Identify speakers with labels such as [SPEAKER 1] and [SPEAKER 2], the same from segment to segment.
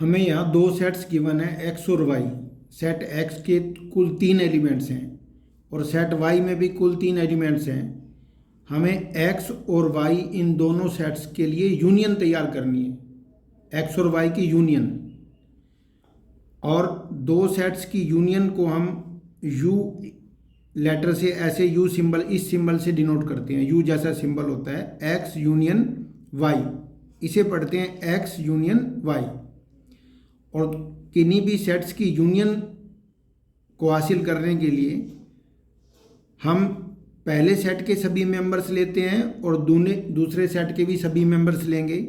[SPEAKER 1] हमें यहाँ दो सेट्स गिवन है एक्स और वाई। सेट एक्स के कुल 3 एलिमेंट्स हैं और सेट वाई में भी कुल 3 एलिमेंट्स हैं। हमें एक्स और वाई इन दोनों सेट्स के लिए यूनियन तैयार करनी है, एक्स और वाई की यूनियन। और दो सेट्स की यूनियन को हम यू लेटर से, ऐसे यू सिंबल, इस सिंबल से डिनोट करते हैं। यू जैसा सिंबल होता है, एक्स यूनियन वाई, इसे पढ़ते हैं एक्स यूनियन वाई। और किन्हीं भी सेट्स की यूनियन को हासिल करने के लिए हम पहले सेट के सभी मेंबर्स लेते हैं और दूसरे सेट के भी सभी मेंबर्स लेंगे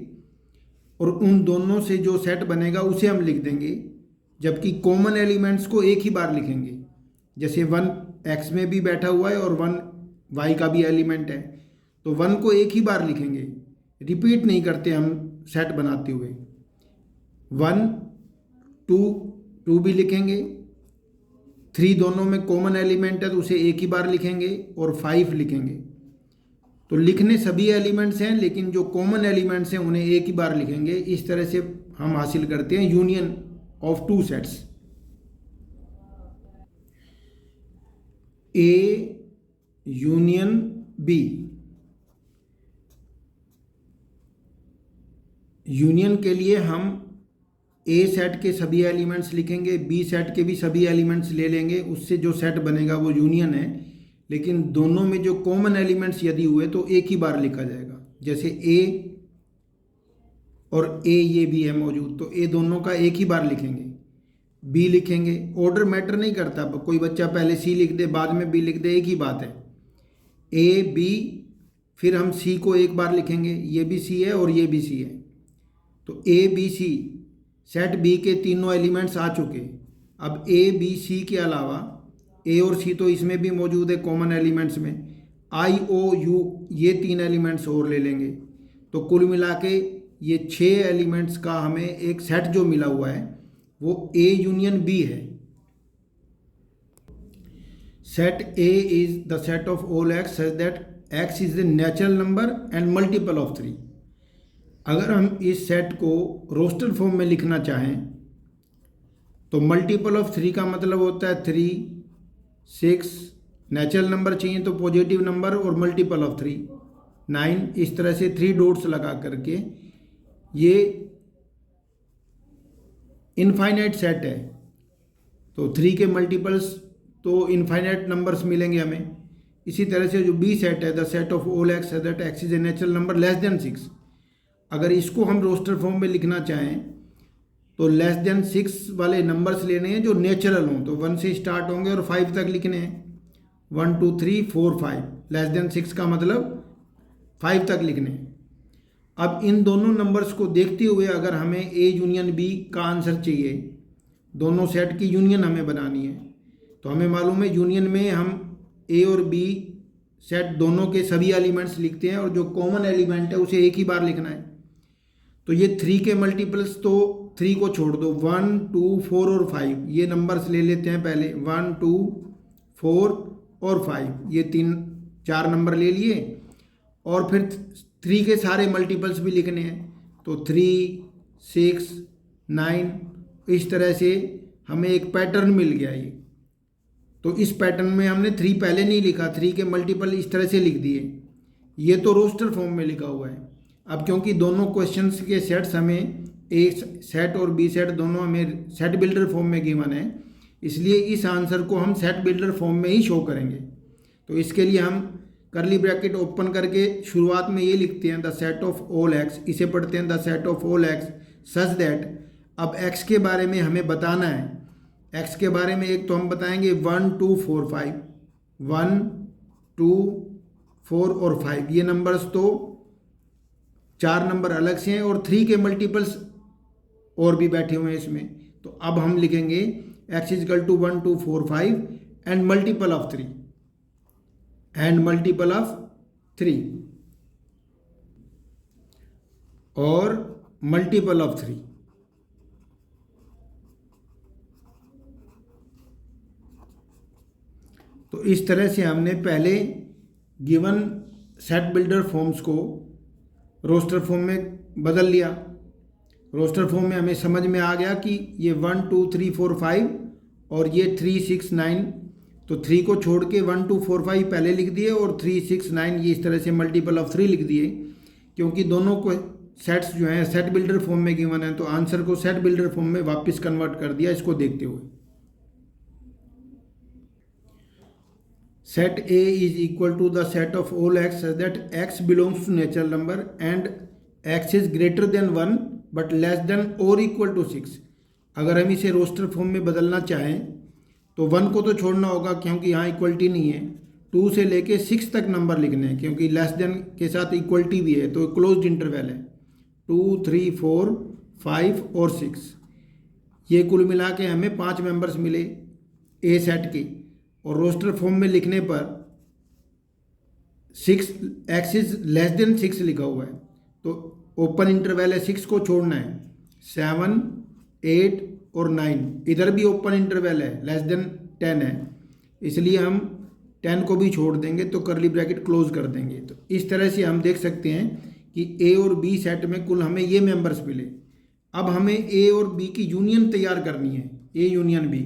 [SPEAKER 1] और उन दोनों से जो सेट बनेगा उसे हम लिख देंगे, जबकि कॉमन एलिमेंट्स को एक ही बार लिखेंगे। जैसे 1 एक्स में भी बैठा हुआ है और 1 वाई का भी एलिमेंट है, तो 1 को एक ही बार लिखेंगे, रिपीट नहीं करते हम सेट बनाते हुए। 1 2 भी लिखेंगे, 3 दोनों में कॉमन एलिमेंट है तो उसे एक ही बार लिखेंगे, और 5 लिखेंगे। तो लिखने सभी एलिमेंट्स हैं, लेकिन जो कॉमन एलिमेंट्स हैं उन्हें एक ही बार लिखेंगे। इस तरह से हम हासिल करते हैं union of 2 sets. A union B. Union के लिए हम ए सेट के सभी एलिमेंट्स लिखेंगे, बी सेट के भी सभी एलिमेंट्स ले लेंगे, उससे जो सेट बनेगा वो यूनियन है। लेकिन दोनों में जो कॉमन एलिमेंट्स यदि हुए तो एक ही बार लिखा जाएगा। जैसे ए और ए ये भी है मौजूद, तो ए दोनों का एक ही बार लिखेंगे। बी लिखेंगे, ऑर्डर मैटर नहीं करता, कोई बच्चा पहले सी लिख दे बाद में बी लिख दे, एक ही बात है। ए बी, फिर हम सी को एक बार लिखेंगे, ये भी सी है और ये भी सी है। तो A B C, set B के तीनों एलिमेंट्स आ चुके। अब ए बी सी के अलावा ए और सी तो इसमें भी मौजूद है कॉमन एलिमेंट्स में, आई ओ यू ये 3 एलिमेंट्स और ले लेंगे। तो कुल मिला के ये 6 एलिमेंट्स का हमें एक सेट जो मिला हुआ है वो ए यूनियन बी है। Set A is the set of all x such that x is the natural number and multiple of 3। अगर हम इस सेट को रोस्टर फॉर्म में लिखना चाहें तो मल्टीपल ऑफ 3 का मतलब होता है 3, 6, नेचुरल नंबर चाहिए तो पॉजिटिव नंबर, और मल्टीपल ऑफ 3 9। इस तरह से 3 डॉट्स लगा करके ये इनफाइनाइट सेट है। तो 3 के मल्टीपल्स तो इनफाइनाइट नंबर्स मिलेंगे हमें। इसी तरह से जो बी सेट है, the set of all x such that x is a natural number less than 6, अगर इसको हम रोस्टर फॉर्म में लिखना चाहें तो लेस देन 6 वाले नंबर्स लेने हैं जो नेचुरल हों। तो 1 से स्टार्ट होंगे और 5 तक लिखने हैं, 1 2 3 4 5। लेस देन 6 का मतलब 5 तक लिखने हैं। अब इन दोनों नंबर्स को देखते हुए अगर हमें ए यूनियन बी का आंसर चाहिए, दोनों सेट की यूनियन हमें बनानी है, तो हमें मालूम है यूनियन में हम ए और बी सेट दोनों के सभी एलिमेंट्स लिखते हैं और जो कॉमन एलिमेंट है उसे एक ही बार लिखना है। तो ये 3 के मल्टीपल्स, तो 3 को छोड़ दो, 1 2 4 और 5 ये नंबर्स ले लेते हैं पहले। 1 2 4 और 5 ये 4 नंबर ले लिए, और फिर 3 के सारे मल्टीपल्स भी लिखने हैं। तो 3 6 9, इस तरह से हमें एक पैटर्न मिल गया ये। तो इस पैटर्न में हमने 3 पहले नहीं लिखा, 3 के मल्टीपल इस तरह से लिख दिए। ये तो रोस्टर फॉर्म में लिखा हुआ है। अब क्योंकि दोनों क्वेश्चंस के सेट्स हमें ए सेट और बी सेट दोनों हमें सेट बिल्डर फॉर्म में गिवन है, इसलिए इस आंसर को हम सेट बिल्डर फॉर्म में ही शो करेंगे। तो इसके लिए हम करली ब्रैकेट ओपन करके शुरुआत में ये लिखते हैं the set of all x, इसे पढ़ते हैं the set of all x such that. अब एक्स के बारे में हमें बताना है। एक्स के बारे में एक तो हम बताएंगे 1 2 4 5, 1 2 4 और 5 ये नंबर्स तो 4 नंबर अलग से हैं, और 3 के मल्टीपल्स और भी बैठे हुए हैं इसमें। तो अब हम लिखेंगे x is equal to 1 2 4 5 and multiple of 3 and multiple of 3 और मल्टीपल ऑफ 3। तो इस तरह से हमने पहले गिवन सेट बिल्डर फॉर्म्स को रोस्टर फॉर्म में बदल लिया। रोस्टर फॉर्म में हमें समझ में आ गया कि ये 1 2 3 4 5 और ये 3 6 9, तो 3 को छोड़ के 1 2 4 5 पहले लिख दिए और 3 6 9 ये इस तरह से मल्टीपल ऑफ 3 लिख दिए, क्योंकि दोनों को सेट्स जो हैं सेट बिल्डर फॉर्म में गिवन है, तो आंसर को सेट बिल्डर फॉर्म में वापस कन्वर्ट कर दिया इसको देखते हुए। Set A is equal to the set of all x such that x belongs to natural number and X is greater than 1 but less than और इक्वल टू 6। अगर हम इसे रोस्टर फॉर्म में बदलना चाहें तो 1 को तो छोड़ना होगा क्योंकि यहाँ इक्वलिटी नहीं है, 2 से लेके 6 तक नंबर लिखने हैं क्योंकि लेस देन के साथ इक्वलिटी भी है, तो क्लोज्ड इंटरवल है 2 3 4 5 और 6। ये कुल मिला के हमें 5 मेंबर्स मिले ए सेट के, और रोस्टर फॉर्म में लिखने पर 6 एक्स इज लेस देन 6 लिखा हुआ है, तो ओपन इंटरवल है 6 को छोड़ना है, 7 8 और 9, इधर भी ओपन इंटरवल है लेस देन 10 है, इसलिए हम 10 को भी छोड़ देंगे तो करली ब्रैकेट क्लोज कर देंगे। तो इस तरह से हम देख सकते हैं कि ए और बी सेट में कुल हमें ये मेंबर्स मिले। अब हमें ए और बी की यूनियन तैयार करनी है, ए यूनियन बी।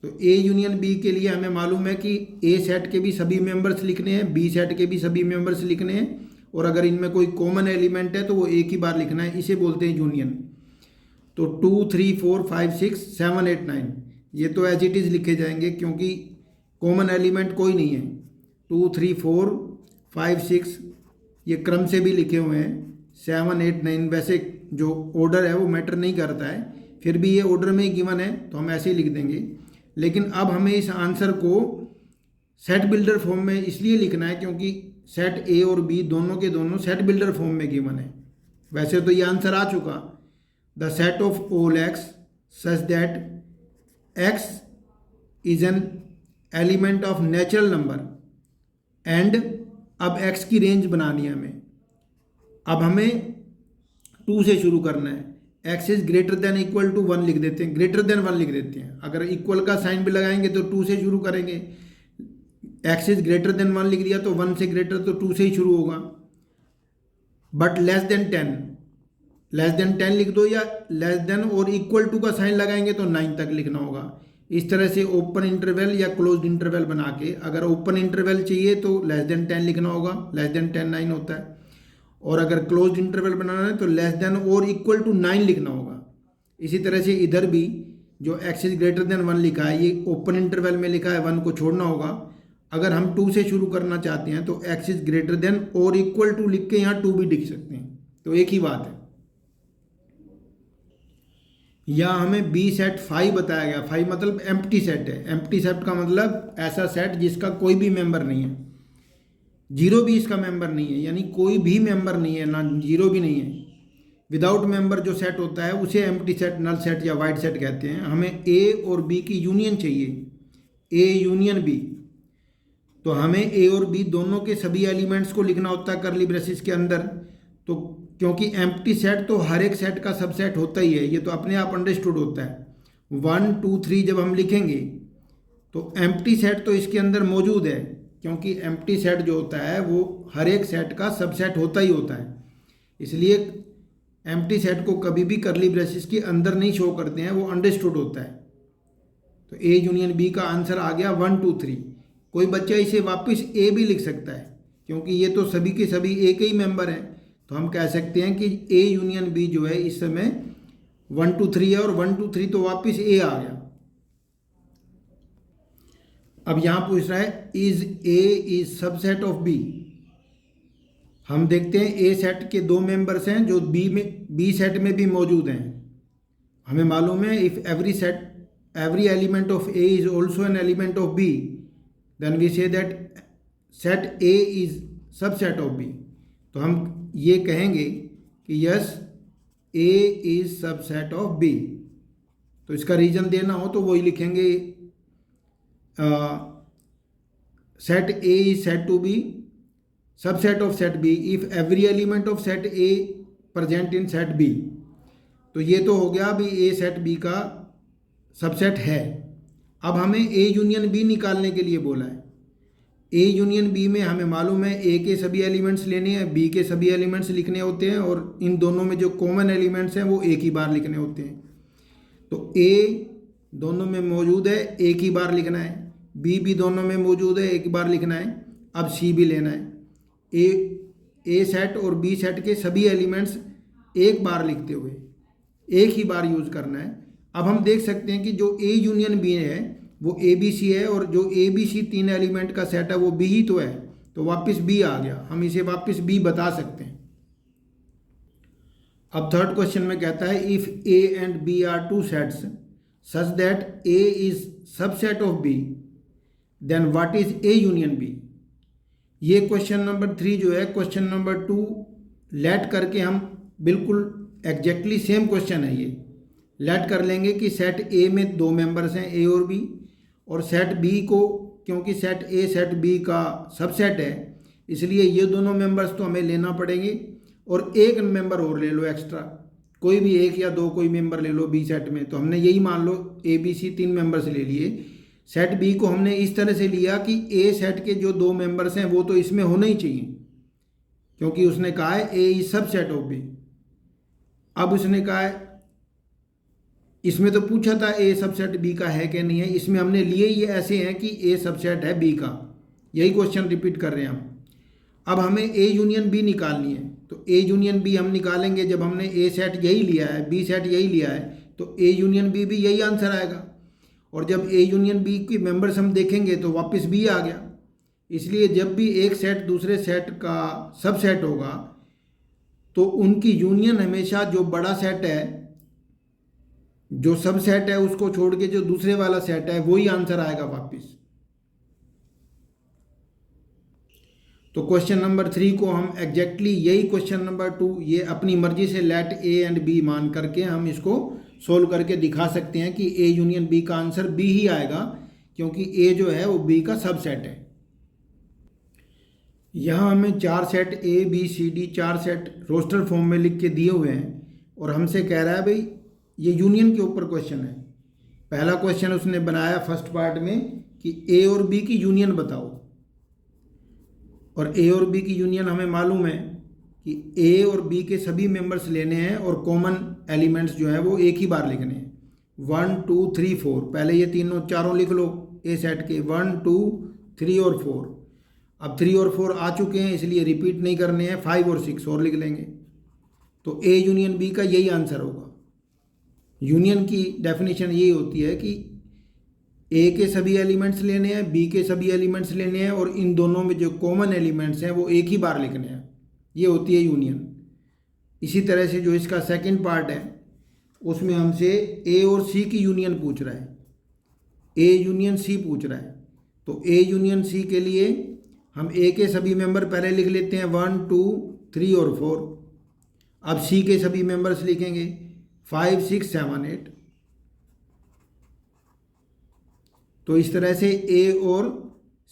[SPEAKER 1] तो ए यूनियन बी के लिए हमें मालूम है कि ए सेट के भी सभी मेंबर्स लिखने हैं, बी सेट के भी सभी मेंबर्स लिखने हैं, और अगर इनमें कोई कॉमन एलिमेंट है तो वो एक ही बार लिखना है, इसे बोलते हैं यूनियन। तो 2 3 4 5 6 7 8 9 ये तो एज इट इज़ लिखे जाएंगे क्योंकि कॉमन एलिमेंट कोई नहीं है। 2 3 4 5 6 ये क्रम से भी लिखे हुए हैं, 7 8 9 वैसे जो ऑर्डर है वो मैटर नहीं करता है, फिर भी ये ऑर्डर में ही गिवन है तो हम ऐसे ही लिख देंगे। लेकिन अब हमें इस आंसर को सेट बिल्डर फॉर्म में इसलिए लिखना है क्योंकि सेट ए और बी दोनों के दोनों सेट बिल्डर फॉर्म में गिवन है। वैसे तो ये आंसर आ चुका, the set of all x such that x is N element of natural number and अब एक्स की रेंज बनानी है हमें। अब हमें 2 से शुरू करना है, X is greater than equal to 1 लिख देते हैं, ग्रेटर देन 1 लिख देते हैं। अगर इक्वल का साइन भी लगाएंगे तो 2 से शुरू करेंगे, एक्स इज ग्रेटर देन 1 लिख दिया तो 1 से ग्रेटर तो 2 से ही शुरू होगा। But less then 10, less than 10 लिख दो, या लेस देन और इक्वल टू का साइन लगाएंगे तो 9 तक लिखना होगा। इस तरह से ओपन इंटरवल या क्लोज्ड इंटरवल बना के, अगर ओपन इंटरवल चाहिए तो लेस देन 10 लिखना होगा, लेस देन 10 9 होता है, और अगर क्लोज्ड इंटरवल बनाना है तो लेस देन और इक्वल टू 9 लिखना होगा। इसी तरह से इधर भी जो एक्स इज ग्रेटर देन 1 लिखा है ये ओपन इंटरवल में लिखा है, 1 को छोड़ना होगा। अगर हम 2 से शुरू करना चाहते हैं तो एक्स इज ग्रेटर देन और इक्वल टू लिख के यहाँ 2 भी लिख सकते हैं, तो एक ही बात है। यहाँ हमें बी सेट 5 बताया गया, 5 मतलब एम्प्टी सेट है। एम्प्टी सेट का मतलब ऐसा सेट जिसका कोई भी मेंबर नहीं है, 0 भी इसका मेंबर नहीं है, यानी कोई भी मेंबर नहीं है, ना 0 भी नहीं है। विदाउट मेंबर जो सेट होता है उसे एम्प्टी सेट, नल सेट या वाइड सेट कहते हैं। हमें ए और बी की यूनियन चाहिए, ए यूनियन बी। तो हमें ए और बी दोनों के सभी एलिमेंट्स को लिखना होता है करली ब्रेसिस के अंदर। तो क्योंकि एम्प्टी सेट तो हर एक सेट का सबसेट होता ही है, ये तो अपने आप अंडरस्टूड होता है। 1 2 3 जब हम लिखेंगे तो एम्प्टी सेट तो इसके अंदर मौजूद है, क्योंकि एम्प्टी सेट जो होता है वो हर एक सेट का सबसेट होता ही होता है, इसलिए एम्प्टी सेट को कभी भी करली ब्रेसिस के अंदर नहीं शो करते हैं, वो अंडरस्टूड होता है। तो ए यूनियन बी का आंसर आ गया 1 2 3। कोई बच्चा इसे वापस ए भी लिख सकता है क्योंकि ये तो सभी के सभी ए के ही मेंबर हैं, तो हम कह सकते हैं कि ए यूनियन बी जो है इस समय 1 2 3 है, और 1 2 3 तो वापस ए आ गया। अब यहाँ पूछ रहा है is A is subset of B. हम देखते हैं ए सेट के 2 मेंबर्स हैं जो बी सेट में भी मौजूद हैं। हमें मालूम है if every element of A is also an element of B, then we say that set A is subset of B. तो हम ये कहेंगे कि yes A is subset of B. तो इसका रीजन देना हो तो वही लिखेंगे, set A is said to be subset of set B if every element of set A present in set B. तो ये तो हो गया अभी ए सेट बी का सबसेट है। अब हमें ए यूनियन बी निकालने के लिए बोला है, ए यूनियन बी में हमें मालूम है ए के सभी एलिमेंट्स लेने हैं, बी के सभी एलिमेंट्स लिखने होते हैं और इन दोनों में जो कॉमन एलिमेंट्स हैं वो एक ही बार लिखने होते हैं। तो ए दोनों में मौजूद है, एक ही बार लिखना है, बी भी दोनों में मौजूद है, एक बार लिखना है। अब सी भी लेना है। ए सेट और बी सेट के सभी एलिमेंट्स एक बार लिखते हुए एक ही बार यूज़ करना है। अब हम देख सकते हैं कि जो ए यूनियन बी है वो ए बी सी है और जो ए बी सी तीन एलिमेंट का सेट है वो बी ही तो है, तो वापस बी आ गया, हम इसे वापस बी बता सकते हैं। अब थर्ड क्वेश्चन में कहता है if A and B are two sets such that A is subset of B then what is A union B. ये क्वेश्चन नंबर 3 जो है क्वेश्चन नंबर 2 लेट करके हम बिल्कुल एग्जैक्टली सेम क्वेश्चन है, ये लेट कर लेंगे कि सेट ए में दो मेंबर्स हैं ए और बी, और सेट बी को क्योंकि सेट ए सेट बी का सबसेट है इसलिए ये दोनों मेंबर्स तो हमें लेना पड़ेंगे और एक मेंबर और ले लो एक्स्ट्रा, कोई भी एक या दो कोई मेंबर ले लो बी सेट में। तो हमने यही मान लो ए बी सी तीन मेंबर्स ले लिए। सेट बी को हमने इस तरह से लिया कि ए सेट के जो दो मेंबर्स हैं वो तो इसमें होना ही चाहिए क्योंकि उसने कहा है ए इज सबसेट ऑफ बी। अब उसने कहा है इसमें तो पूछा था ए सबसेट बी का है कि नहीं है, इसमें हमने लिए ये ऐसे हैं कि ए सबसेट है बी का, यही क्वेश्चन रिपीट कर रहे हैं हम। अब हमें ए यूनियन बी निकालनी है, तो ए यूनियन बी हम निकालेंगे जब हमने ए सेट यही लिया है बी सेट यही लिया है तो ए यूनियन बी भी यही आंसर आएगा, और जब ए यूनियन बी की मेंबर्स हम देखेंगे तो वापस बी आ गया। इसलिए जब भी एक सेट दूसरे सेट का सबसेट होगा तो उनकी यूनियन हमेशा जो बड़ा सेट है जो सब सेट है उसको छोड़ के जो दूसरे वाला सेट है वही आंसर आएगा वापस। तो क्वेश्चन नंबर 3 को हम एग्जैक्टली यही क्वेश्चन नंबर 2 ये अपनी मर्जी से लेट ए एंड बी मान करके हम इसको सोल्व करके दिखा सकते हैं कि ए यूनियन बी का आंसर बी ही आएगा क्योंकि ए जो है वो बी का सबसेट है। यहाँ हमें 4 set A B C D 4 set roster form में लिख के दिए हुए हैं और हमसे कह रहा है भाई ये यूनियन के ऊपर क्वेश्चन है। पहला क्वेश्चन उसने बनाया फर्स्ट पार्ट में कि ए और बी की यूनियन बताओ, और ए और बी की यूनियन हमें मालूम है कि ए और बी के सभी मेंबर्स लेने हैं और कॉमन एलिमेंट्स जो है वो एक ही बार लिखने हैं 1 2 3 4। पहले ये तीनों चारों लिख लो ए सेट के 1 2 3 और 4। अब 3 और 4 आ चुके हैं इसलिए रिपीट नहीं करने हैं, 5 और 6 और लिख लेंगे। तो ए यूनियन बी का यही आंसर होगा। यूनियन की डेफिनेशन यही होती है कि ए के सभी एलिमेंट्स लेने हैं बी के सभी एलिमेंट्स लेने हैं और इन दोनों में जो कॉमन एलिमेंट्स हैं वो एक ही बार लिखने हैं, ये होती है यूनियन। इसी तरह से जो इसका सेकंड पार्ट है उसमें हमसे ए और सी की यूनियन पूछ रहा है, ए यूनियन सी पूछ रहा है। तो ए यूनियन सी के लिए हम ए के सभी मेंबर पहले लिख लेते हैं 1 2 3 और 4। अब सी के सभी मेंबर्स लिखेंगे 5 6 7 8। तो इस तरह से ए और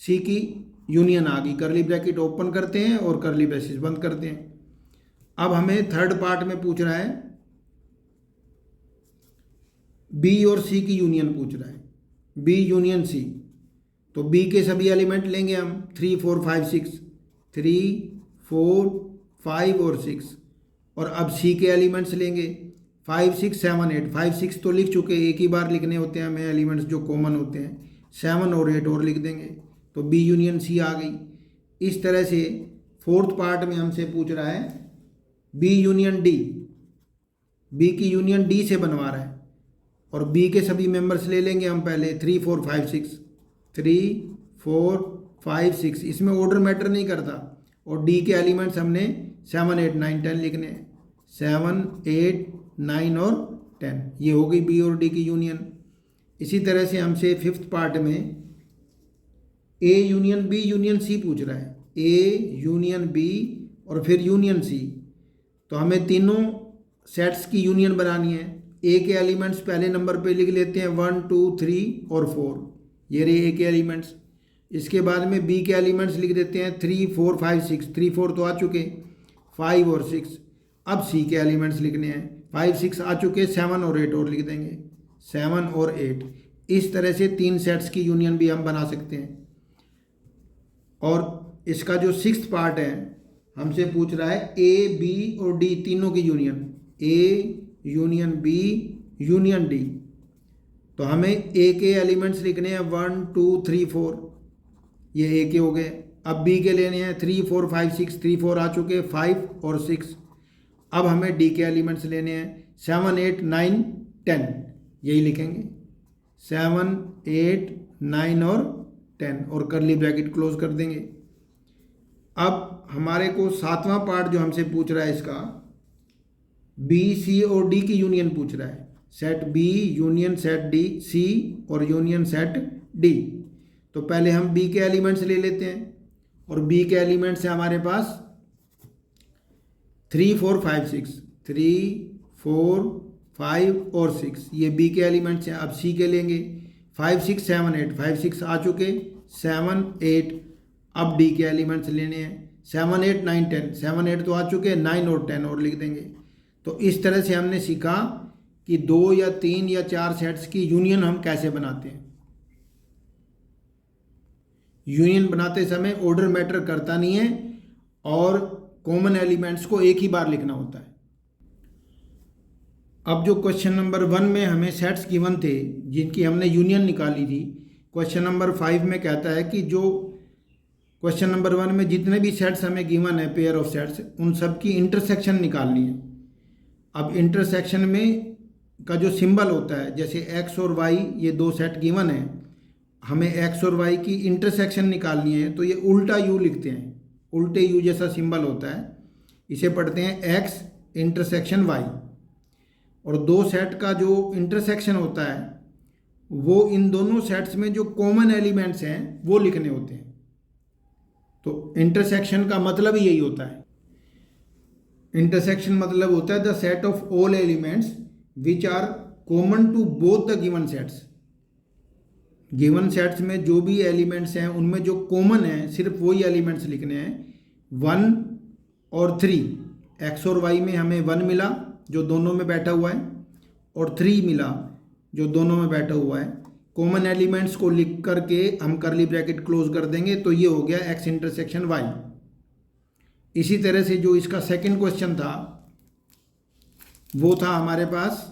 [SPEAKER 1] सी की यूनियन आ गई। करली ब्रैकेट ओपन करते हैं और करली ब्रेसेस बंद करते हैं। अब हमें थर्ड पार्ट में पूछ रहा है बी और सी की यूनियन पूछ रहा है, बी यूनियन सी। तो बी के सभी एलिमेंट लेंगे हम 3 4 5 6 3 4 5 और 6, और अब सी के एलिमेंट्स लेंगे 5 6 7 8। 5 6 तो लिख चुके, एक ही बार लिखने होते हैं हमें एलिमेंट्स जो कॉमन होते हैं। 7 और 8 और लिख देंगे तो बी यूनियन सी आ गई। इस तरह से फोर्थ पार्ट में हमसे पूछ रहा है बी यूनियन डी, बी की यूनियन डी से बनवा रहा है, और बी के सभी मेंबर्स ले लेंगे हम पहले 3 4 5 6 3 4 5 6। इसमें ऑर्डर मैटर नहीं करता, और डी के एलिमेंट्स हमने 7 8 9 10 लिखने हैं, 7 8 9 और 10। ये हो गई बी और डी की यूनियन। इसी तरह से हमसे फिफ्थ पार्ट में A union B union C पूछ रहा है, ए यूनियन बी और फिर यूनियन सी। तो हमें तीनों सेट्स की यूनियन बनानी है। ए के एलिमेंट्स पहले नंबर पे लिख लेते हैं 1 2 3 और 4, ये रहे ए के एलिमेंट्स। इसके बाद में बी के एलिमेंट्स लिख देते हैं 3 4 5 6। 3 4 तो आ चुके, 5 और 6। अब सी के एलिमेंट्स लिखने हैं, 5 6 आ चुके, 7 और 8 और लिख देंगे, 7 और 8। इस तरह से तीन सेट्स की यूनियन भी हम बना सकते हैं। और इसका जो 6th पार्ट है हमसे पूछ रहा है ए बी और डी तीनों की union, A union B union D. तो हमें ए के एलिमेंट्स लिखने हैं 1 2 3 4, ये ए के हो गए। अब बी के लेने हैं 3 4 5 6, 3 4 आ चुके, 5 और 6। अब हमें डी के एलिमेंट्स लेने हैं 7 8 9 10, यही लिखेंगे 7 8 9 और 10 और करली ब्रैकेट क्लोज कर देंगे। अब हमारे को 7वां पार्ट जो हमसे पूछ रहा है इसका बी सी और डी की यूनियन पूछ रहा है, set B union set D, C और यूनियन सेट डी। तो पहले हम बी के एलिमेंट्स ले लेते हैं और बी के एलिमेंट्स है हमारे पास 3 4 5 6, 3 4 5 और 6, ये बी के एलिमेंट्स हैं। अब सी के लेंगे 5 6 7 8, 5 6 आ चुके, 7 8। अब डी के एलिमेंट्स लेने हैं 7 8 9 10, 7 8 तो आ चुके, 9 और 10 और लिख देंगे। तो इस तरह से हमने सीखा कि 2 या 3 या 4 सेट्स की यूनियन हम कैसे बनाते हैं। यूनियन बनाते समय ऑर्डर मैटर करता नहीं है और कॉमन एलिमेंट्स को एक ही बार लिखना होता है। अब जो क्वेश्चन नंबर 1 में हमें सेट्स गिवन थे जिनकी हमने यूनियन निकाली थी, क्वेश्चन नंबर 5 में कहता है कि जो क्वेश्चन नंबर 1 में जितने भी सेट्स हमें गिवन है पेयर ऑफ सेट्स, उन सब की इंटरसेक्शन निकालनी है। अब इंटरसेक्शन में का जो सिंबल होता है, जैसे एक्स और वाई ये 2 सेट गिवन है, हमें एक्स और वाई की इंटरसेक्शन निकालनी है तो ये उल्टा यू लिखते हैं, उल्टे यू जैसा सिंबल होता है, इसे पढ़ते हैं एक्स इंटरसेक्शन वाई। और 2 सेट का जो इंटरसेक्शन होता है वो इन दोनों सेट्स में जो कॉमन एलिमेंट्स हैं वो लिखने होते हैं। तो इंटरसेक्शन का मतलब ही यही होता है। इंटरसेक्शन मतलब होता है the set of all elements which are common to both the given sets. Given sets में जो भी एलिमेंट्स हैं उनमें जो कॉमन है सिर्फ वही एलिमेंट्स लिखने हैं। 1 और 3, एक्स और वाई में हमें 1 मिला जो दोनों में बैठा हुआ है और 3 मिला जो दोनों में बैठा हुआ है। कॉमन एलिमेंट्स को लिख करके हम करली ब्रैकेट क्लोज कर देंगे तो ये हो गया एक्स इंटरसेक्शन वाई। इसी तरह से जो इसका सेकंड क्वेश्चन था वो था हमारे पास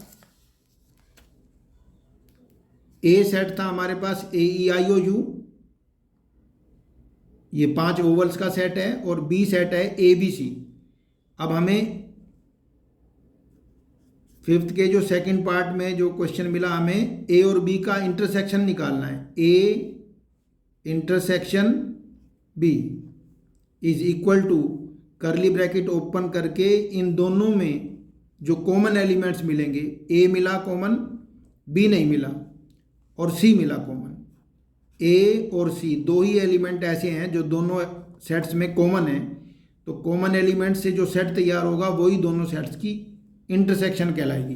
[SPEAKER 1] ए सेट था, हमारे पास ए ई आई ओ यू, ये 5 ओवल्स का सेट है, और बी सेट है ए बी सी। अब हमें 5th के जो सेकंड पार्ट में जो क्वेश्चन मिला, हमें ए और बी का इंटरसेक्शन निकालना है। A intersection B is equal to curly bracket open करके इन दोनों में जो कॉमन एलिमेंट्स मिलेंगे, ए मिला कॉमन, बी नहीं मिला, और सी मिला कॉमन। ए और सी 2 ही एलिमेंट ऐसे हैं जो दोनों सेट्स में कॉमन है, तो कॉमन एलिमेंट से जो सेट तैयार होगा वही दोनों सेट्स की इंटरसेक्शन कहलाएगी।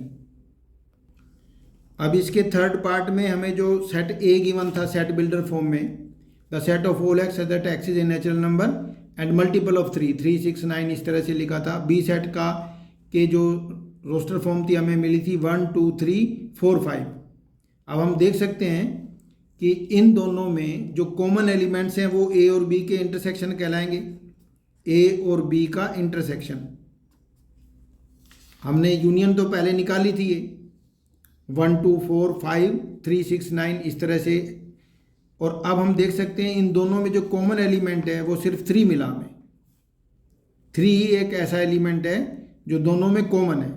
[SPEAKER 1] अब इसके थर्ड पार्ट में हमें जो सेट ए गिवन था सेट बिल्डर फॉर्म में, the set of all x that x is a natural number and multiple of 3 3 6 9 इस तरह से लिखा था। बी सेट का के जो रोस्टर फॉर्म थी हमें मिली थी 1 2 3 4 5। अब हम देख सकते हैं कि इन दोनों में जो कॉमन एलिमेंट्स हैं वो ए और बी के इंटरसेक्शन कहलाएंगे। ए और बी का इंटरसेक्शन हमने यूनियन तो पहले निकाली थी, ये 1 2 4 5 3 6 9 इस तरह से। और अब हम देख सकते हैं इन दोनों में जो कॉमन एलिमेंट है वो सिर्फ 3 मिला हमें। 3 ही एक ऐसा एलिमेंट है जो दोनों में कॉमन है,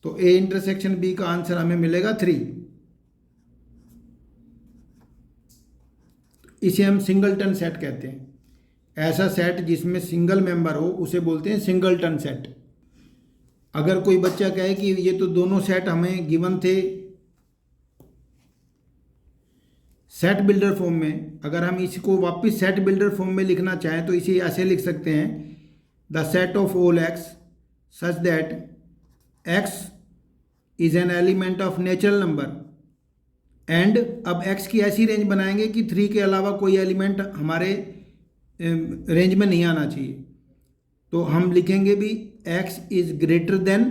[SPEAKER 1] तो ए इंटरसेक्शन बी का आंसर हमें मिलेगा 3। इसे हम सिंगलटन सेट कहते हैं। ऐसा सेट जिसमें सिंगल मेंबर हो उसे बोलते हैं सिंगलटन सेट। अगर कोई बच्चा कहे कि ये तो दोनों सेट हमें गिवन थे सेट बिल्डर फॉर्म में, अगर हम इसको वापस सेट बिल्डर फॉर्म में लिखना चाहें तो इसे ऐसे लिख सकते हैं, the set of all x such that x is N element of natural number and. अब एक्स की ऐसी रेंज बनाएंगे कि 3 के अलावा कोई एलिमेंट हमारे रेंज में नहीं आना चाहिए। तो हम लिखेंगे भी एक्स इज ग्रेटर देन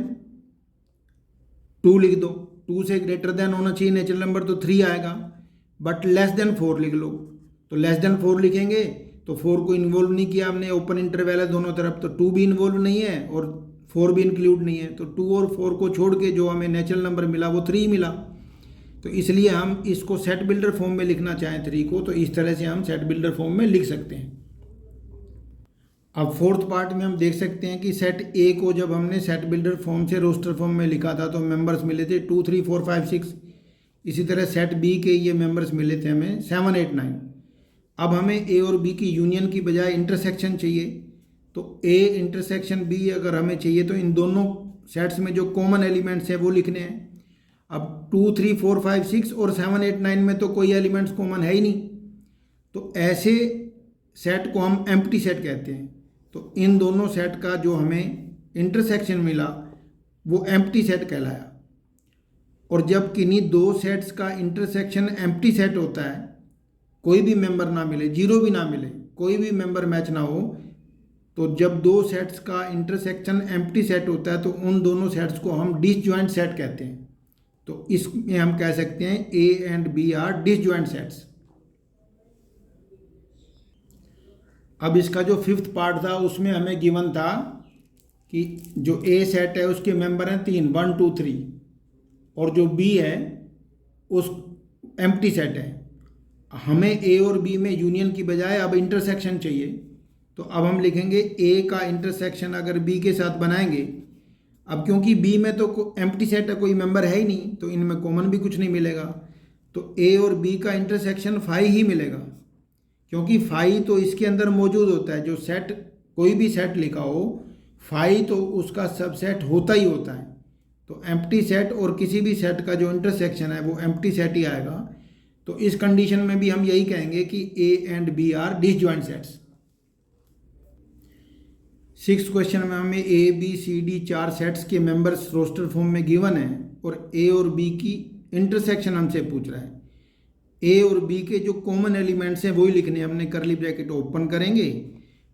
[SPEAKER 1] 2 लिख दो, 2 से ग्रेटर देन होना चाहिए नेचुरल नंबर, तो 3 आएगा, बट लेस देन 4 लिख लो। तो लेस देन 4 लिखेंगे तो 4 को इन्वॉल्व नहीं किया हमने, ओपन इंटरवल है दोनों तरफ, तो 2 भी इन्वॉल्व नहीं है और 4 भी इंक्लूड नहीं है, तो 2 और 4 को छोड़ के जो हमें नेचुरल नंबर मिला वो 3 मिला। तो इसलिए हम इसको सेट बिल्डर फॉर्म में लिखना चाहें 3 को, तो इस तरह से हम सेट बिल्डर फॉर्म में लिख सकते हैं। अब फोर्थ पार्ट में हम देख सकते हैं कि सेट ए को जब हमने सेट बिल्डर फॉर्म से रोस्टर फॉर्म में लिखा था तो मेंबर्स मिले थे 2 3 4 5 6। इसी तरह सेट बी के ये मेंबर्स मिले थे हमें 7 8 9। अब हमें ए और बी की यूनियन की बजाय इंटरसेक्शन चाहिए, तो ए इंटरसेक्शन बी अगर हमें चाहिए तो इन दोनों सेट्स में जो कॉमन एलिमेंट्स हैं वो लिखने हैं। अब 2 3 4 5 6 और 7 8 9 में तो कोई एलिमेंट्स कॉमन है ही नहीं, तो ऐसे सेट को हम एम्प्टी सेट कहते हैं। तो इन दोनों सेट का जो हमें इंटरसेक्शन मिला वो एम्प्टी सेट कहलाया। और जब किन्हीं दो सेट्स का इंटरसेक्शन एम्प्टी सेट होता है, कोई भी मेंबर ना मिले, जीरो भी ना मिले, कोई भी मेंबर मैच ना हो, तो जब दो सेट्स का इंटरसेक्शन एम्प्टी सेट होता है तो उन दोनों सेट्स को हम डिसजॉइंट सेट कहते हैं। तो इसमें हम कह सकते हैं A and B are disjoint sets. अब इसका जो फिफ्थ पार्ट था उसमें हमें गिवन था कि जो ए सेट है उसके मेंबर हैं 3 1 2 3 और जो बी है उस एम्प्टी सेट है। हमें ए और बी में यूनियन की बजाय अब इंटरसेक्शन चाहिए, तो अब हम लिखेंगे ए का इंटरसेक्शन अगर बी के साथ बनाएंगे। अब क्योंकि बी में तो एम्प्टी सेट है, कोई मेंबर है ही नहीं, तो इनमें कॉमन भी कुछ नहीं मिलेगा, तो ए और बी का इंटरसेक्शन 5 ही मिलेगा, क्योंकि 5 तो इसके अंदर मौजूद होता है। जो सेट कोई भी सेट लिखा हो 5 तो उसका सबसेट होता ही होता है, तो एम्प्टी सेट और किसी भी सेट का जो इंटरसेक्शन है वो एम्प्टी सेट ही आएगा। तो इस कंडीशन में भी हम यही कहेंगे कि A and B are disjoint sets. 6th question में हमें A B C D 4 sets के मेंबर्स रोस्टर फॉर्म में गिवन है और ए और बी की इंटरसेक्शन हमसे पूछ रहा है। ए और बी के जो कॉमन एलिमेंट्स हैं वही लिखने हैं हमने, करली ब्रैकेट ओपन करेंगे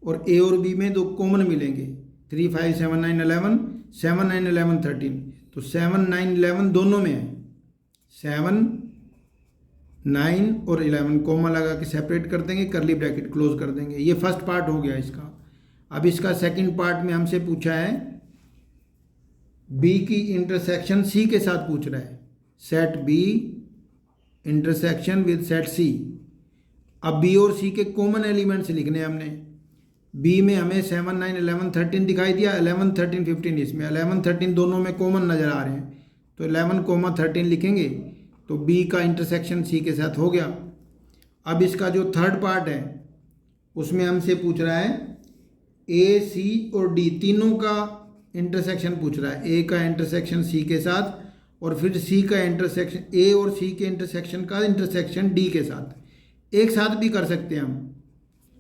[SPEAKER 1] और ए और बी में दो कॉमन मिलेंगे 3 5 7 9 11 7 9 11 13। तो 7 9 11 दोनों में है, 7 9 और 11 कॉमा लगा के सेपरेट कर देंगे, करली ब्रैकेट क्लोज कर देंगे। ये फर्स्ट पार्ट हो गया इसका। अब इसका सेकंड पार्ट में हमसे पूछा है बी की इंटरसेक्शन सी के साथ पूछ रहा है, set B intersection with set C. अब बी और सी के कॉमन एलिमेंट्स लिखने हैं हमने। बी में हमें 7 9 11 13 दिखाई दिया, 11 13 15 इसमें 11 13 दोनों में कॉमन नज़र आ रहे हैं, तो 11 13 लिखेंगे, तो बी का इंटरसेक्शन सी के साथ हो गया। अब इसका जो थर्ड पार्ट है उसमें हमसे पूछ रहा है ए सी और डी तीनों का इंटरसेक्शन पूछ रहा है। ए का इंटरसेक्शन सी के साथ और फिर सी का इंटरसेक्शन, ए और सी के इंटरसेक्शन का इंटरसेक्शन डी के साथ। एक साथ भी कर सकते हैं हम,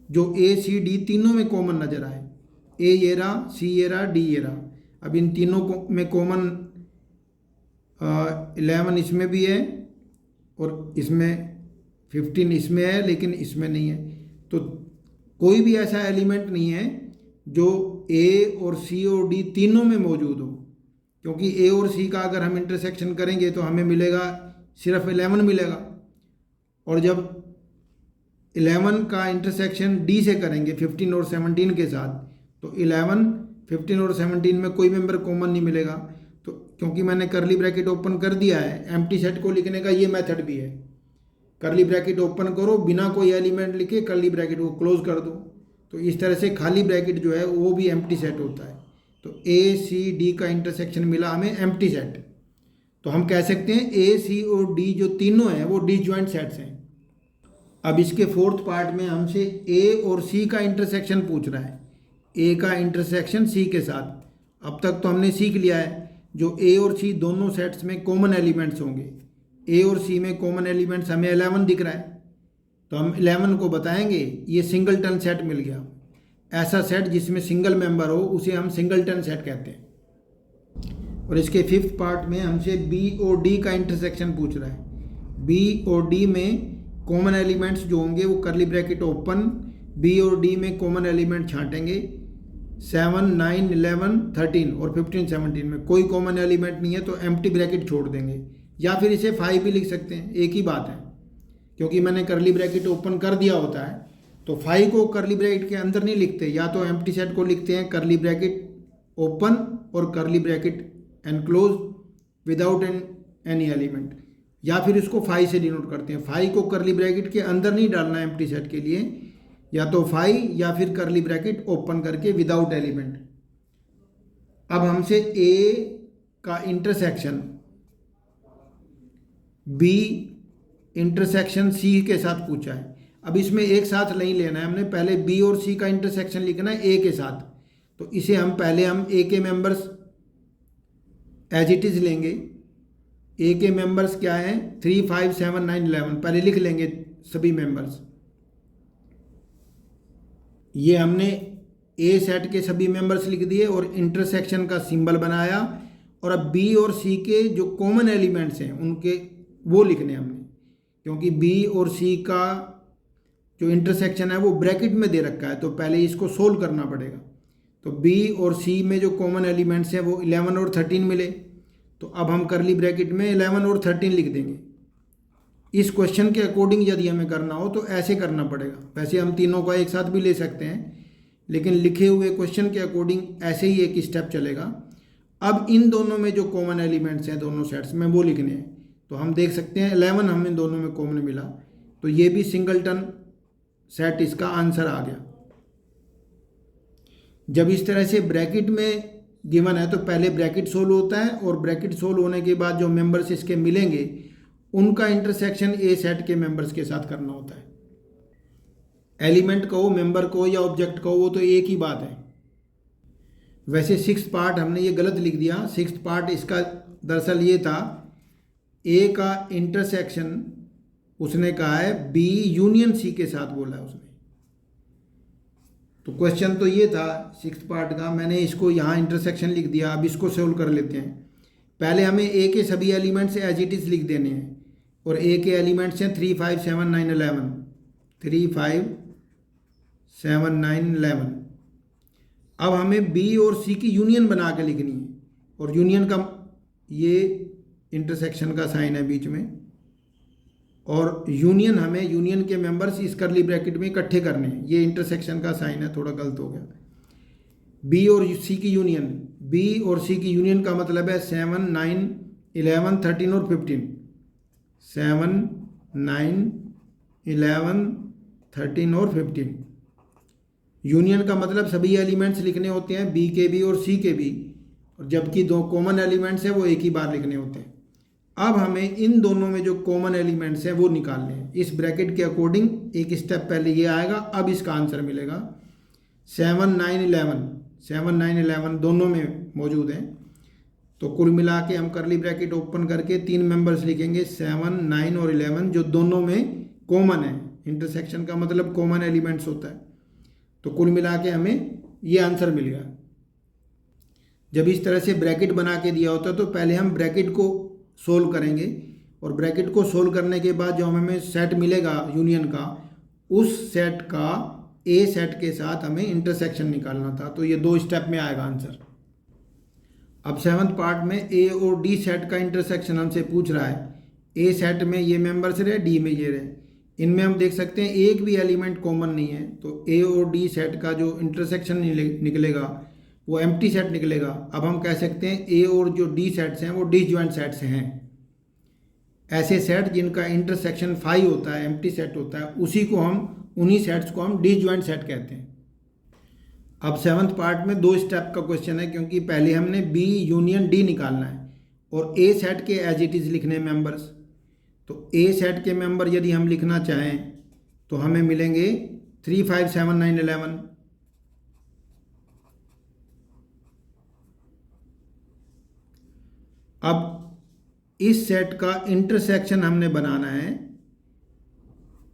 [SPEAKER 1] जो ए सी डी तीनों में कॉमन नज़र आए, ए ये रहा, सी ये रहा, डी ये रहा। अब इन तीनों को में कॉमन 11 इसमें भी है और इसमें 15 इसमें है, लेकिन इसमें नहीं है। तो कोई भी ऐसा एलिमेंट नहीं है जो ए और सी और डी तीनों में मौजूद हो, क्योंकि ए और सी का अगर हम इंटरसेक्शन करेंगे तो हमें मिलेगा सिर्फ 11 मिलेगा, और जब 11 का इंटरसेक्शन डी से करेंगे 15 और 17 के साथ, तो 11 15 और 17 में कोई मेंबर कॉमन नहीं मिलेगा। तो क्योंकि मैंने करली ब्रैकेट ओपन कर दिया है, एम्प्टी सेट को लिखने का ये मेथड भी है, करली ब्रैकेट ओपन करो, बिना कोई एलिमेंट लिखे करली ब्रैकेट को क्लोज कर दो, तो इस तरह से खाली ब्रैकेट जो है वो भी एम्प्टी सेट होता है। तो ए सी डी का इंटरसेक्शन मिला हमें एम्प्टी सेट, तो हम कह सकते हैं ए सी और डी जो तीनों हैं वो डिसजॉइंट सेट्स हैं। अब इसके फोर्थ पार्ट में हमसे ए और सी का इंटरसेक्शन पूछ रहा है, ए का इंटरसेक्शन सी के साथ। अब तक तो हमने सीख लिया है जो ए और सी दोनों सेट्स में कॉमन एलिमेंट्स होंगे। ए और सी में कॉमन एलिमेंट्स हमें 11 दिख रहा है, तो हम 11 को बताएंगे ये सिंगलटन सेट मिल गया। ऐसा सेट जिसमें सिंगल मेंबर हो उसे हम सिंगलटन सेट कहते हैं। और इसके फिफ्थ पार्ट में हमसे बी और डी का इंटरसेक्शन पूछ रहा है। बी और डी में कॉमन एलिमेंट्स जो होंगे वो करली ब्रैकेट ओपन, बी और डी में कॉमन एलिमेंट छांटेंगे, 7 9 11 13 और 15 17 में कोई कॉमन एलिमेंट नहीं है तो एम्प्टी ब्रैकेट छोड़ देंगे, या फिर इसे 5 भी लिख सकते हैं, एक ही बात है, क्योंकि मैंने करली ब्रैकेट ओपन कर दिया होता है तो 5 को करली ब्रैकेट के अंदर नहीं लिखते, या तो एम्प्टी सेट को लिखते हैं करली ब्रैकेट ओपन और करली bracket enclose without any element, या फिर इसको 5 से डिनोट करते हैं। 5 को करली ब्रैकेट के अंदर नहीं डालना है एम्प्टी सेट के लिए, या तो 5 या फिर करली ब्रैकेट ओपन करके विदाउट एलिमेंट। अब हमसे ए का इंटरसेक्शन बी इंटरसेक्शन सी के साथ पूछा है। अब इसमें एक साथ नहीं लेना है, हमने पहले बी और सी का इंटरसेक्शन लिखना है ए के साथ। तो इसे हम ए के मेंबर्स एज इट इज लेंगे। ए के मेंबर्स क्या हैं, 3, 5, 7, 9, 11 पहले लिख लेंगे सभी मेंबर्स। ये हमने ए सेट के सभी मेंबर्स लिख दिए और इंटरसेक्शन का सिंबल बनाया। और अब बी और सी के जो कॉमन एलिमेंट्स हैं उनके वो लिखने हमने, क्योंकि बी और सी का जो इंटरसेक्शन है वो ब्रैकेट में दे रखा है, तो पहले इसको सोल्व करना पड़ेगा। तो बी और सी में जो कॉमन एलिमेंट्स हैं वो 11 और 13 मिले, तो अब हम करली ब्रैकेट में 11 और 13 लिख देंगे। इस क्वेश्चन के अकॉर्डिंग यदि हमें करना हो तो ऐसे करना पड़ेगा। वैसे हम तीनों का एक साथ भी ले सकते हैं, लेकिन लिखे हुए क्वेश्चन के अकॉर्डिंग ऐसे ही एक स्टेप चलेगा। अब इन दोनों में जो कॉमन एलिमेंट्स हैं दोनों सेट्स में वो लिखने हैं। तो हम देख सकते हैं 11 हमें दोनों में कॉमन मिला, तो ये भी सिंगलटन सेट इसका आंसर आ गया। जब इस तरह से ब्रैकेट में गिवन है तो पहले ब्रैकेट सोल्व होता है, और ब्रैकेट सोल्व होने के बाद जो मेंबर्स इसके मिलेंगे उनका इंटरसेक्शन ए सेट के मेंबर्स के साथ करना होता है। एलिमेंट कहो, मेंबर कहो या ऑब्जेक्ट कहो, वो तो एक ही बात है। वैसे 6th पार्ट हमने ये गलत लिख दिया। 6th पार्ट इसका दरअसल ये था, ए का इंटरसेक्शन उसने कहा है बी यूनियन सी के साथ बोला है उसने। तो क्वेश्चन तो ये था 6th पार्ट का, मैंने इसको यहाँ इंटरसेक्शन लिख दिया। अब इसको सोल्व कर लेते हैं। पहले हमें ए के सभी एलिमेंट्स एज इट इज लिख देने हैं, और ए के एलिमेंट्स हैं 3, 5, 7, 9, 11। 3, 5, 7, 9, 11। अब हमें बी और सी की यूनियन बना के लिखनी है, और यूनियन का ये इंटरसेक्शन का साइन है बीच में, और यूनियन हमें यूनियन के मेंबर्स इस करली ब्रैकेट में इकट्ठे करने हैं। ये इंटरसेक्शन का साइन है, थोड़ा गलत हो गया। बी और सी की यूनियन, बी और सी की यूनियन का मतलब है 7, 9, 11, 13 और 15। 7, 9, 11, 13 और 15। यूनियन का मतलब सभी एलिमेंट्स लिखने होते हैं, बी के भी और सी के भी, और जबकि दो कॉमन एलिमेंट्स हैं वो एक ही बार लिखने होते हैं। अब हमें इन दोनों में जो कॉमन एलिमेंट्स हैं वो निकालने हैं। इस ब्रैकेट के अकॉर्डिंग एक स्टेप पहले ये आएगा, अब इसका आंसर मिलेगा 7, 9, 11। 7, 9, 11 दोनों में मौजूद हैं। तो कुल मिला के हम करली ब्रैकेट ओपन करके 3 मेंबर्स लिखेंगे, 7, 9 और 11, जो दोनों में कॉमन है। इंटरसेक्शन का मतलब कॉमन एलिमेंट्स होता है। तो कुल मिला के हमें ये आंसर मिल गया। जब इस तरह से ब्रैकेट बना के दिया होता है तो पहले हम ब्रैकेट को सोल्व करेंगे, और ब्रैकेट को सोल्व करने के बाद जो हमें सेट मिलेगा यूनियन का, उस सेट का ए सेट के साथ हमें इंटरसेक्शन निकालना था। तो ये 2 स्टेप में आएगा आंसर। अब 7th पार्ट में ए और डी सेट का इंटरसेक्शन हमसे पूछ रहा है। ए सेट में ये मेंबर्स रहे, डी में ये रहे। इनमें हम देख सकते हैं एक भी एलिमेंट कॉमन नहीं है, तो ए और डी सेट का जो इंटरसेक्शन निकलेगा वो एम्प्टी सेट निकलेगा। अब हम कह सकते हैं ए और जो डी सेट्स हैं वो डिसजॉइंट सेट्स हैं। ऐसे सेट जिनका इंटरसेक्शन 5 होता है, एम्प्टी सेट होता है, उन्हीं सेट्स को हम डिसजॉइंट सेट कहते हैं। अब 7th पार्ट में 2 स्टेप का क्वेश्चन है, क्योंकि पहले हमने बी यूनियन डी निकालना है और ए सेट के एज इट इज लिखने मेंबर्स। तो ए सेट के मेंबर यदि हम लिखना चाहें तो हमें मिलेंगे 3, 5, 7, 9, 11। अब इस सेट का इंटरसेक्शन हमने बनाना है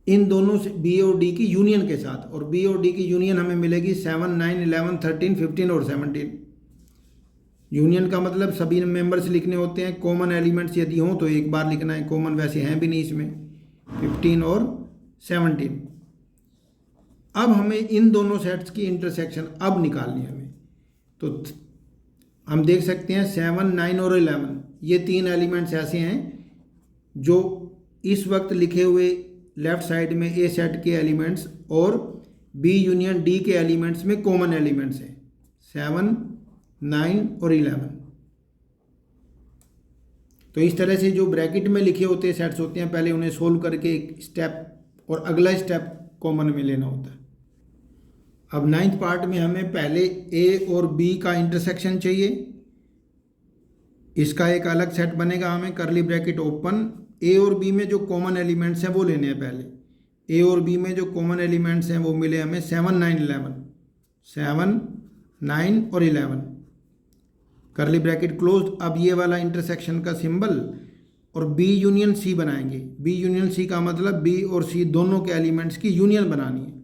[SPEAKER 1] इन दोनों से बी और डी की यूनियन के साथ, और बी और डी की यूनियन हमें मिलेगी 7, 9, 11, 13, 15 और 17। यूनियन का मतलब सभी मेंबर्स लिखने होते हैं। कॉमन एलिमेंट्स यदि हों तो एक बार लिखना है, कॉमन वैसे हैं भी नहीं इसमें, 15 और 17। अब हमें इन दोनों सेट्स की इंटरसेक्शन अब निकालनी है हमें। तो हम देख सकते हैं 7, 9 और 11 ये 3 एलिमेंट्स ऐसे हैं जो इस वक्त लिखे हुए लेफ्ट साइड में ए सेट के एलिमेंट्स और बी यूनियन डी के एलिमेंट्स में कॉमन एलिमेंट्स हैं 7, 9 और 11। तो इस तरह से जो ब्रैकेट में लिखे होते हैं सेट्स होते हैं, पहले उन्हें सोल्व करके एक स्टेप और अगला स्टेप कॉमन में लेना होता है। अब 9th पार्ट में हमें पहले ए और बी का इंटरसेक्शन चाहिए। इसका एक अलग सेट बनेगा, हमें करली ब्रैकेट ओपन, ए और बी में जो कॉमन एलिमेंट्स हैं वो लेने हैं। पहले ए और बी में जो कॉमन एलिमेंट्स हैं वो मिले हमें 7, 9, 11, 7, 9 और 11, करली ब्रैकेट क्लोज। अब ये वाला इंटरसेक्शन का सिंबल और बी यूनियन सी बनाएंगे। बी यूनियन सी का मतलब बी और सी दोनों के एलिमेंट्स की यूनियन बनानी है।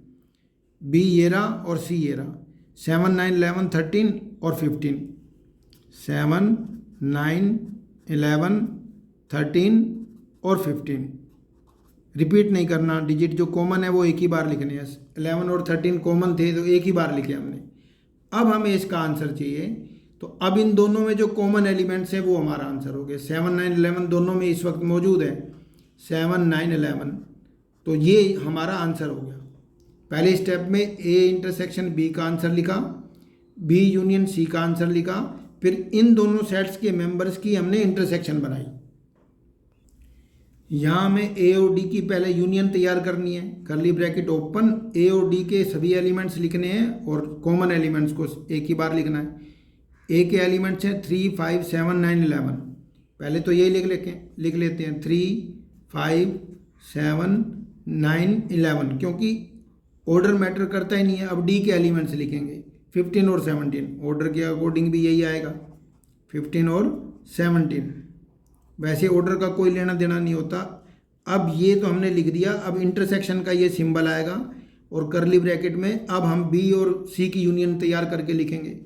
[SPEAKER 1] बी ये रहा और सी ये रहा। 7, 9, 11, 13 और 15, 7, 9, 11, 13 और 15। रिपीट नहीं करना, डिजिट जो कॉमन है वो एक ही बार लिखने हैं। 11 और 13 कॉमन थे तो एक ही बार लिखे हमने। अब हमें इसका आंसर चाहिए, तो अब इन दोनों में जो कॉमन एलिमेंट्स हैं वो हमारा आंसर हो गया। 7, 9, 11 दोनों में इस वक्त मौजूद है, 7, 9, 11, तो ये हमारा आंसर हो गया। पहले स्टेप में ए इंटरसेक्शन बी का आंसर लिखा, बी यूनियन सी का आंसर लिखा, फिर इन दोनों सेट्स के मेंबर्स की हमने इंटरसेक्शन बनाई। यहाँ हमें ए और डी की पहले यूनियन तैयार करनी है, करली ब्रैकेट ओपन, ए और डी के सभी एलिमेंट्स लिखने हैं और कॉमन एलिमेंट्स को एक ही बार लिखना है। ए के एलिमेंट्स हैं 3, 5, 7, 9, 11। पहले तो यही लिख लेते हैं 3, 5, 7, 9, 11, क्योंकि ऑर्डर मैटर करता ही नहीं है। अब डी के एलिमेंट्स लिखेंगे 15 और 17, ऑर्डर के अकॉर्डिंग भी यही आएगा 15 और 17। वैसे ऑर्डर का कोई लेना देना नहीं होता। अब ये तो हमने लिख दिया, अब इंटरसेक्शन का ये सिंबल आएगा और करली ब्रैकेट में अब हम बी और सी की यूनियन तैयार करके लिखेंगे।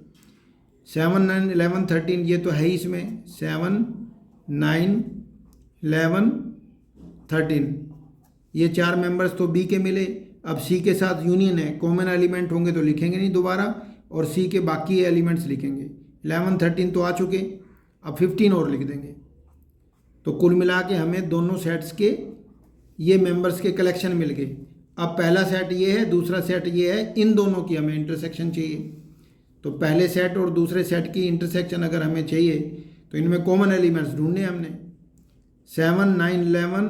[SPEAKER 1] 7, 9, 11, 13 ये तो है ही इसमें, 7, 9, 11, 13 ये चार मेंबर्स तो बी के मिले। अब सी के साथ यूनियन है, कॉमन एलिमेंट होंगे तो लिखेंगे नहीं दोबारा, और सी के बाकी एलिमेंट्स लिखेंगे। 11, 13 तो आ चुके, अब 15 और लिख देंगे। तो कुल मिला के हमें दोनों सेट्स के ये मेंबर्स के कलेक्शन मिल गए। अब पहला सेट ये है, दूसरा सेट ये है, इन दोनों की हमें इंटरसेक्शन चाहिए। तो पहले सेट और दूसरे सेट की इंटरसेक्शन अगर हमें चाहिए तो इनमें कॉमन एलिमेंट्स ढूंढने हमने। 7, 9, 11,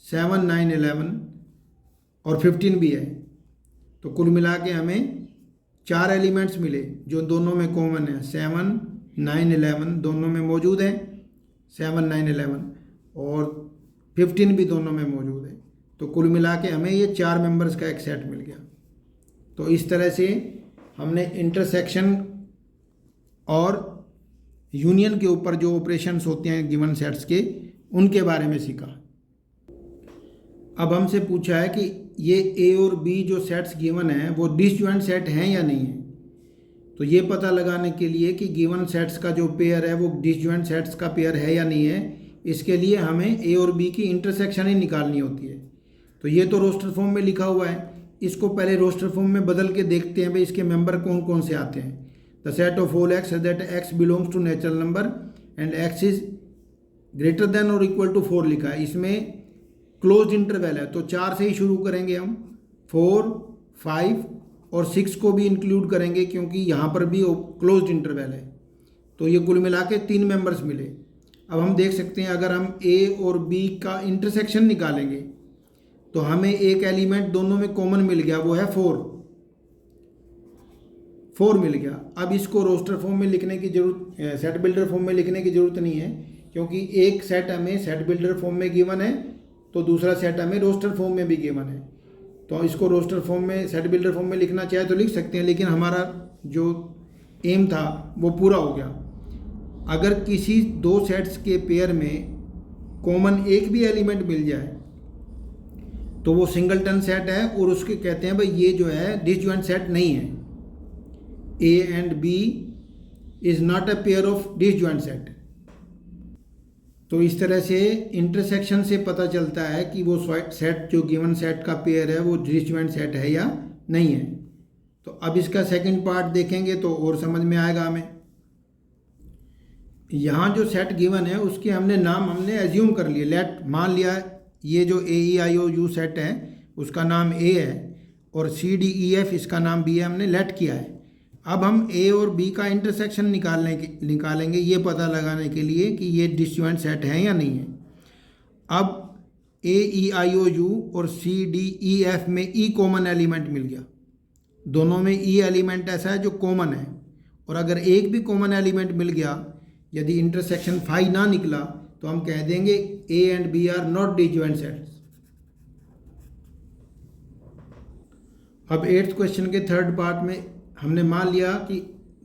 [SPEAKER 1] 7, 9, 11 और 15 भी है। तो कुल मिला के हमें 4 एलिमेंट्स मिले जो दोनों में कॉमन है। 7, 9, 11 दोनों में मौजूद है, 7, 9, 11 और 15 भी दोनों में मौजूद है। तो कुल मिला के हमें ये 4 मेंबर्स का एक सेट मिल गया। तो इस तरह से हमने इंटरसेक्शन और यूनियन के ऊपर जो ऑपरेशंस होते हैं गिवन सेट्स के, उनके बारे में सीखा। अब हमसे पूछा है कि ये ए और बी जो सेट्स गिवन हैं वो डिसजॉइंट सेट हैं या नहीं है। तो ये पता लगाने के लिए कि गिवन सेट्स का जो पेयर है वो डिसजॉइंट सेट्स का पेयर है या नहीं है, इसके लिए हमें ए और बी की इंटरसेक्शन ही निकालनी होती है। तो ये तो रोस्टर फॉर्म में लिखा हुआ है, इसको पहले रोस्टर फॉर्म में बदल के देखते हैं भाई इसके मेंबर कौन कौन से आते हैं। The set of all x that x belongs to natural number and X is greater than और इक्वल टू 4 लिखा है। इसमें क्लोज इंटरवल है तो 4 से ही शुरू करेंगे हम, 4, 5 और 6 को भी इंक्लूड करेंगे क्योंकि यहाँ पर भी क्लोज इंटरवल है। तो ये कुल मिला के 3 मेंबर्स मिले। अब हम देख सकते हैं अगर हम ए और बी का इंटरसेक्शन निकालेंगे तो हमें एक एलिमेंट दोनों में कॉमन मिल गया, वो है 4 मिल गया। अब इसको रोस्टर फॉर्म में लिखने की जरूरत, सेट बिल्डर फॉर्म में लिखने की जरूरत नहीं है, क्योंकि एक सेट हमें सेट बिल्डर फॉर्म में गिवन है तो दूसरा सेट हमें रोस्टर फॉर्म में भी गिवन है। तो इसको रोस्टर फॉर्म में, सेट बिल्डर फॉर्म में लिखना चाहे तो लिख सकते हैं, लेकिन हमारा जो एम था वो पूरा हो गया। अगर किसी 2 सेट्स के पेयर में कॉमन एक भी एलिमेंट मिल जाए तो वो सिंगलटन सेट है और उसके कहते हैं भाई ये जो है डिसजॉइंट सेट नहीं है। A and B is not a pair of disjoint set. तो इस तरह से इंटरसेक्शन से पता चलता है कि वो सेट जो गिवन सेट का पेयर है वो डिसजॉइंट सेट है या नहीं है। तो अब इसका सेकंड पार्ट देखेंगे तो और समझ में आएगा हमें। यहाँ जो सेट गिवन है उसके हमने एज्यूम कर लिए, मान लिया ये जो AEIOU सेट है उसका नाम ए है और सी डी ई एफ इसका नाम बी है, हमने लेट किया है। अब हम ए और बी का इंटरसेक्शन निकालेंगे ये पता लगाने के लिए कि ये डिसजॉइंट सेट है या नहीं है। अब ए ई आई ओ यू और सी डी ई एफ में ई कॉमन एलिमेंट मिल गया, दोनों में ई एलिमेंट ऐसा है जो कॉमन है। और अगर एक भी कॉमन एलिमेंट मिल गया, यदि इंटरसेक्शन फाई ना निकला, तो हम कह देंगे A and B are not disjoint sets. अब 8th क्वेश्चन के थर्ड पार्ट में हमने मान लिया कि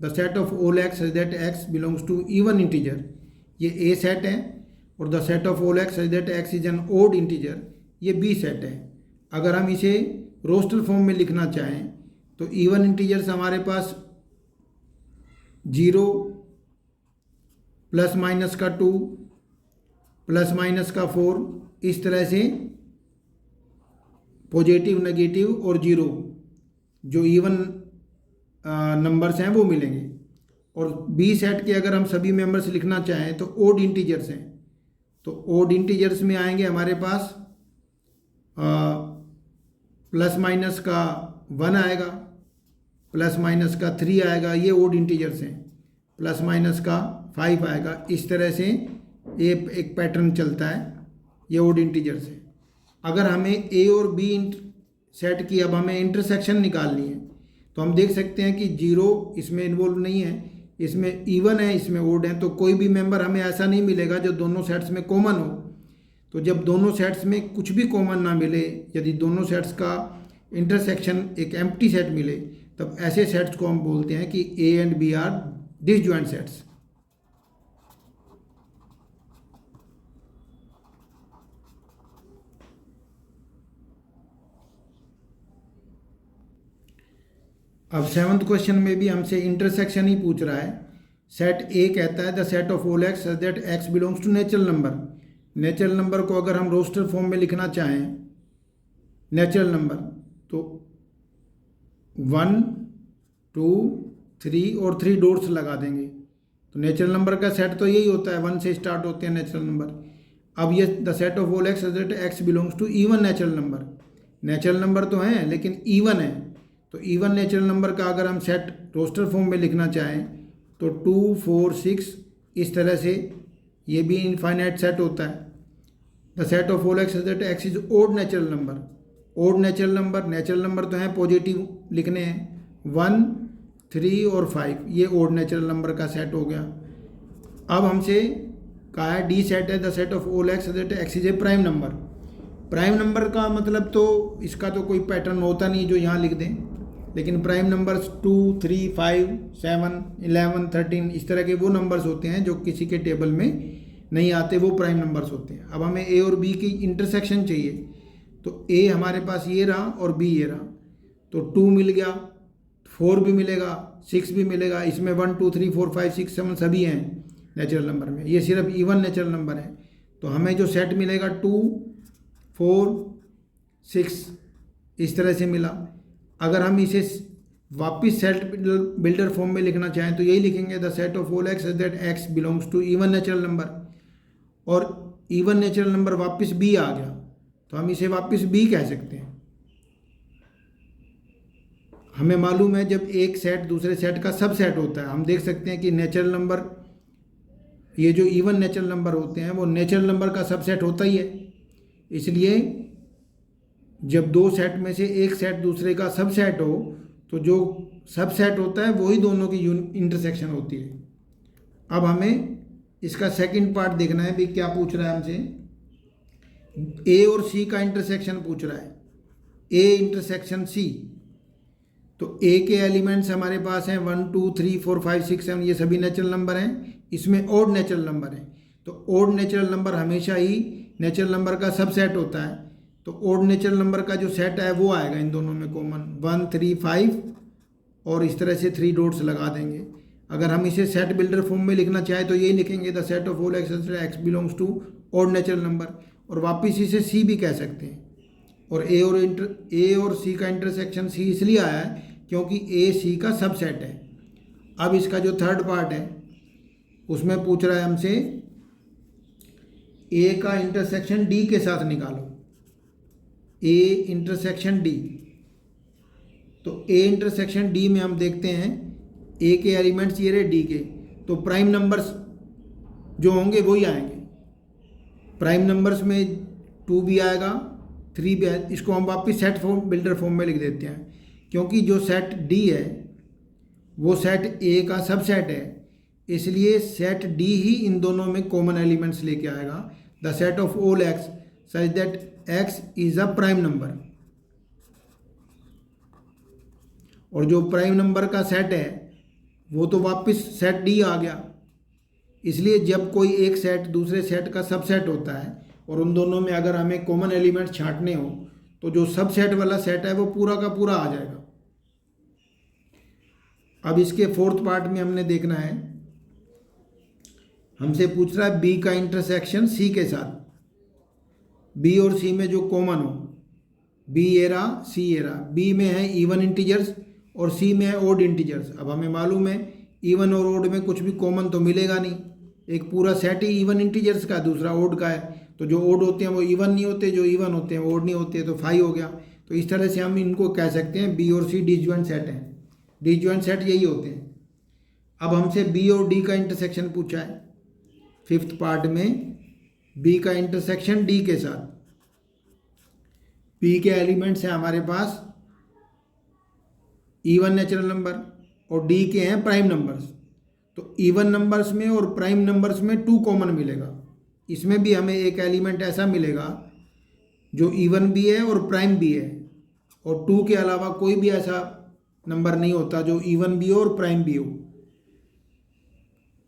[SPEAKER 1] the set of all X is that x belongs to even integer, ये ए सेट है, और the set of all X is that x is an odd integer, ये बी सेट है। अगर हम इसे रोस्टर फॉर्म में लिखना चाहें तो इवन इंटीजर्स हमारे पास 0 प्लस माइनस का 2 प्लस माइनस का 4, इस तरह से पॉजिटिव नेगेटिव और 0 जो इवन नंबर्स हैं वो मिलेंगे। और बी सेट के अगर हम सभी मेंबर्स लिखना चाहें तो ओड इंटीजर्स हैं, तो ओड इंटीजर्स में आएंगे हमारे पास प्लस माइनस का 1 आएगा, प्लस माइनस का 3 आएगा, ये ओड इंटीजर्स हैं, प्लस माइनस का 5 आएगा। इस तरह से एक पैटर्न चलता है, ये ओड इंटीजर्स है। अगर हमें ए और बी सेट की अब हमें इंटरसेक्शन निकालनी है तो हम देख सकते हैं कि 0 इसमें इन्वॉल्व नहीं है, इसमें इवन है, इसमें ओड है, तो कोई भी मेंबर हमें ऐसा नहीं मिलेगा जो दोनों सेट्स में कॉमन हो। तो जब दोनों सेट्स में कुछ भी कॉमन ना मिले, यदि दोनों सेट्स का इंटरसेक्शन एक एम्प्टी सेट मिले, तब ऐसे सेट्स को हम बोलते हैं कि A and B are disjoint sets. अब 7th क्वेश्चन में भी हमसे इंटरसेक्शन ही पूछ रहा है। सेट ए कहता है the set of all x that x belongs to natural number. Natural number को अगर हम रोस्टर फॉर्म में लिखना चाहें, नेचुरल नंबर, तो 1 2 3 और 3 डॉट्स लगा देंगे। तो नेचुरल नंबर का सेट तो यही होता है, 1 से स्टार्ट होते हैं नेचुरल नंबर। अब ये the set of all x that x belongs to even natural number. Natural number तो हैं लेकिन इवन है, तो इवन नेचुरल नंबर का अगर हम सेट रोस्टर फॉर्म में लिखना चाहें तो 2 4 6 इस तरह से, ये भी इनफाइनाइट सेट होता है। The set of all x that x is odd natural number. Odd natural number तो हैं पॉजिटिव लिखने हैं, 1 3 और 5, ये ओड नेचुरल नंबर का सेट हो गया। अब हमसे कहा है डी सेट है the set of all x that x is a prime number. Prime number का मतलब तो इसका तो कोई पैटर्न होता नहीं जो यहाँ लिख दें, लेकिन प्राइम नंबर्स 2 3 5 7 11 13 इस तरह के वो नंबर्स होते हैं जो किसी के टेबल में नहीं आते, वो प्राइम नंबर्स होते हैं। अब हमें ए और बी की इंटरसेक्शन चाहिए, तो ए हमारे पास ये रहा और बी ये रहा, तो 2 मिल गया, 4 भी मिलेगा, 6 भी मिलेगा। इसमें 1 2 3 4 5 6 7 सभी हैं नेचुरल नंबर में, ये सिर्फ इवन नेचुरल नंबर है। तो हमें जो सेट मिलेगा 2 4 6 इस तरह से मिला। अगर हम इसे वापस सेट बिल्डर फॉर्म में लिखना चाहें तो यही लिखेंगे the set of all x that x belongs to even natural number, और इवन नेचुरल नंबर वापस बी आ गया तो हम इसे वापस बी कह सकते हैं। हमें मालूम है जब एक सेट दूसरे सेट का सब सेट होता है, हम देख सकते हैं कि नेचुरल नंबर, ये जो इवन नेचुरल नंबर होते हैं वो नेचुरल नंबर का सब सेट होता ही है। इसलिए जब दो सेट में से एक सेट दूसरे का सब सेट हो तो जो सब सेट होता है वही दोनों की इंटरसेक्शन होती है। अब हमें इसका सेकंड पार्ट देखना है भी क्या पूछ रहा है हमसे। ए और सी का इंटरसेक्शन पूछ रहा है, ए इंटरसेक्शन सी। तो ए के एलिमेंट्स हमारे पास हैं 1 2 3 4 5 6 7, ये सभी नेचुरल नंबर हैं, इसमें ओड नेचुरल नंबर है। तो ओड नेचुरल नंबर हमेशा ही नेचुरल नंबर का सब सेट होता है, तो ओड नेचुरल नंबर का जो सेट है वो आएगा इन दोनों में कॉमन, 1 3 5 और इस तरह से 3 डॉट्स लगा देंगे। अगर हम इसे सेट बिल्डर फॉर्म में लिखना चाहें तो यही लिखेंगे the set of all x belongs to odd natural number, और वापस इसे सी भी कह सकते हैं। और ए और सी का इंटरसेक्शन सी इसलिए आया है क्योंकि ए सी का सब सेट है। अब इसका जो थर्ड पार्ट है उसमें पूछ रहा है हमसे ए का इंटरसेक्शन डी के साथ निकालो, ए इंटरसेक्शन डी। तो ए इंटरसेक्शन डी में हम देखते हैं ए के एलिमेंट्स ये रहे, डी के, तो प्राइम नंबर्स जो होंगे वही आएंगे। प्राइम नंबर्स में 2 भी आएगा, 3 भी आएगा। इसको हम वापस सेट फॉर्म बिल्डर फॉर्म में लिख देते हैं, क्योंकि जो सेट डी है वो सेट ए का सबसेट है, इसलिए सेट डी ही इन दोनों में कॉमन एलिमेंट्स लेके आएगा। The set of all x such that x is a prime number. और जो प्राइम नंबर का सेट है वो तो वापस सेट डी आ गया। इसलिए जब कोई एक सेट दूसरे सेट का सबसेट होता है और उन दोनों में अगर हमें कॉमन एलिमेंट छांटने हो तो जो सबसेट वाला सेट है वो पूरा का पूरा आ जाएगा। अब इसके फोर्थ पार्ट में हमने देखना है, हमसे पूछ रहा है बी का इंटरसेक्शन सी के साथ। बी और सी में जो कॉमन हो, बी ये रहा, सी ये रहा। बी में है इवन इंटीजर्स और सी में है ओड इंटीजर्स। अब हमें मालूम है इवन और ओड में कुछ भी कॉमन तो मिलेगा नहीं, एक पूरा सेट ही इवन इंटीजर्स का, दूसरा ओड का है। तो जो ओड होते हैं वो इवन नहीं होते, जो इवन होते हैं वो ओड नहीं होते, तो 5 हो गया। तो इस तरह से हम इनको कह सकते हैं बी और सी डिसजॉइंट सेट हैं। डिसजॉइंट सेट यही होते हैं। अब हमसे बी और डी का इंटरसेक्शन पूछा है, फिफ्थ पार्ट में बी का इंटरसेक्शन डी के साथ। बी के एलिमेंट्स हैं हमारे पास इवन नेचुरल नंबर और डी के हैं प्राइम नंबर्स। तो इवन नंबर्स में और प्राइम नंबर्स में 2 कॉमन मिलेगा। इसमें भी हमें एक एलिमेंट ऐसा मिलेगा जो इवन भी है और प्राइम भी है, और 2 के अलावा कोई भी ऐसा नंबर नहीं होता जो इवन भी हो और प्राइम भी हो।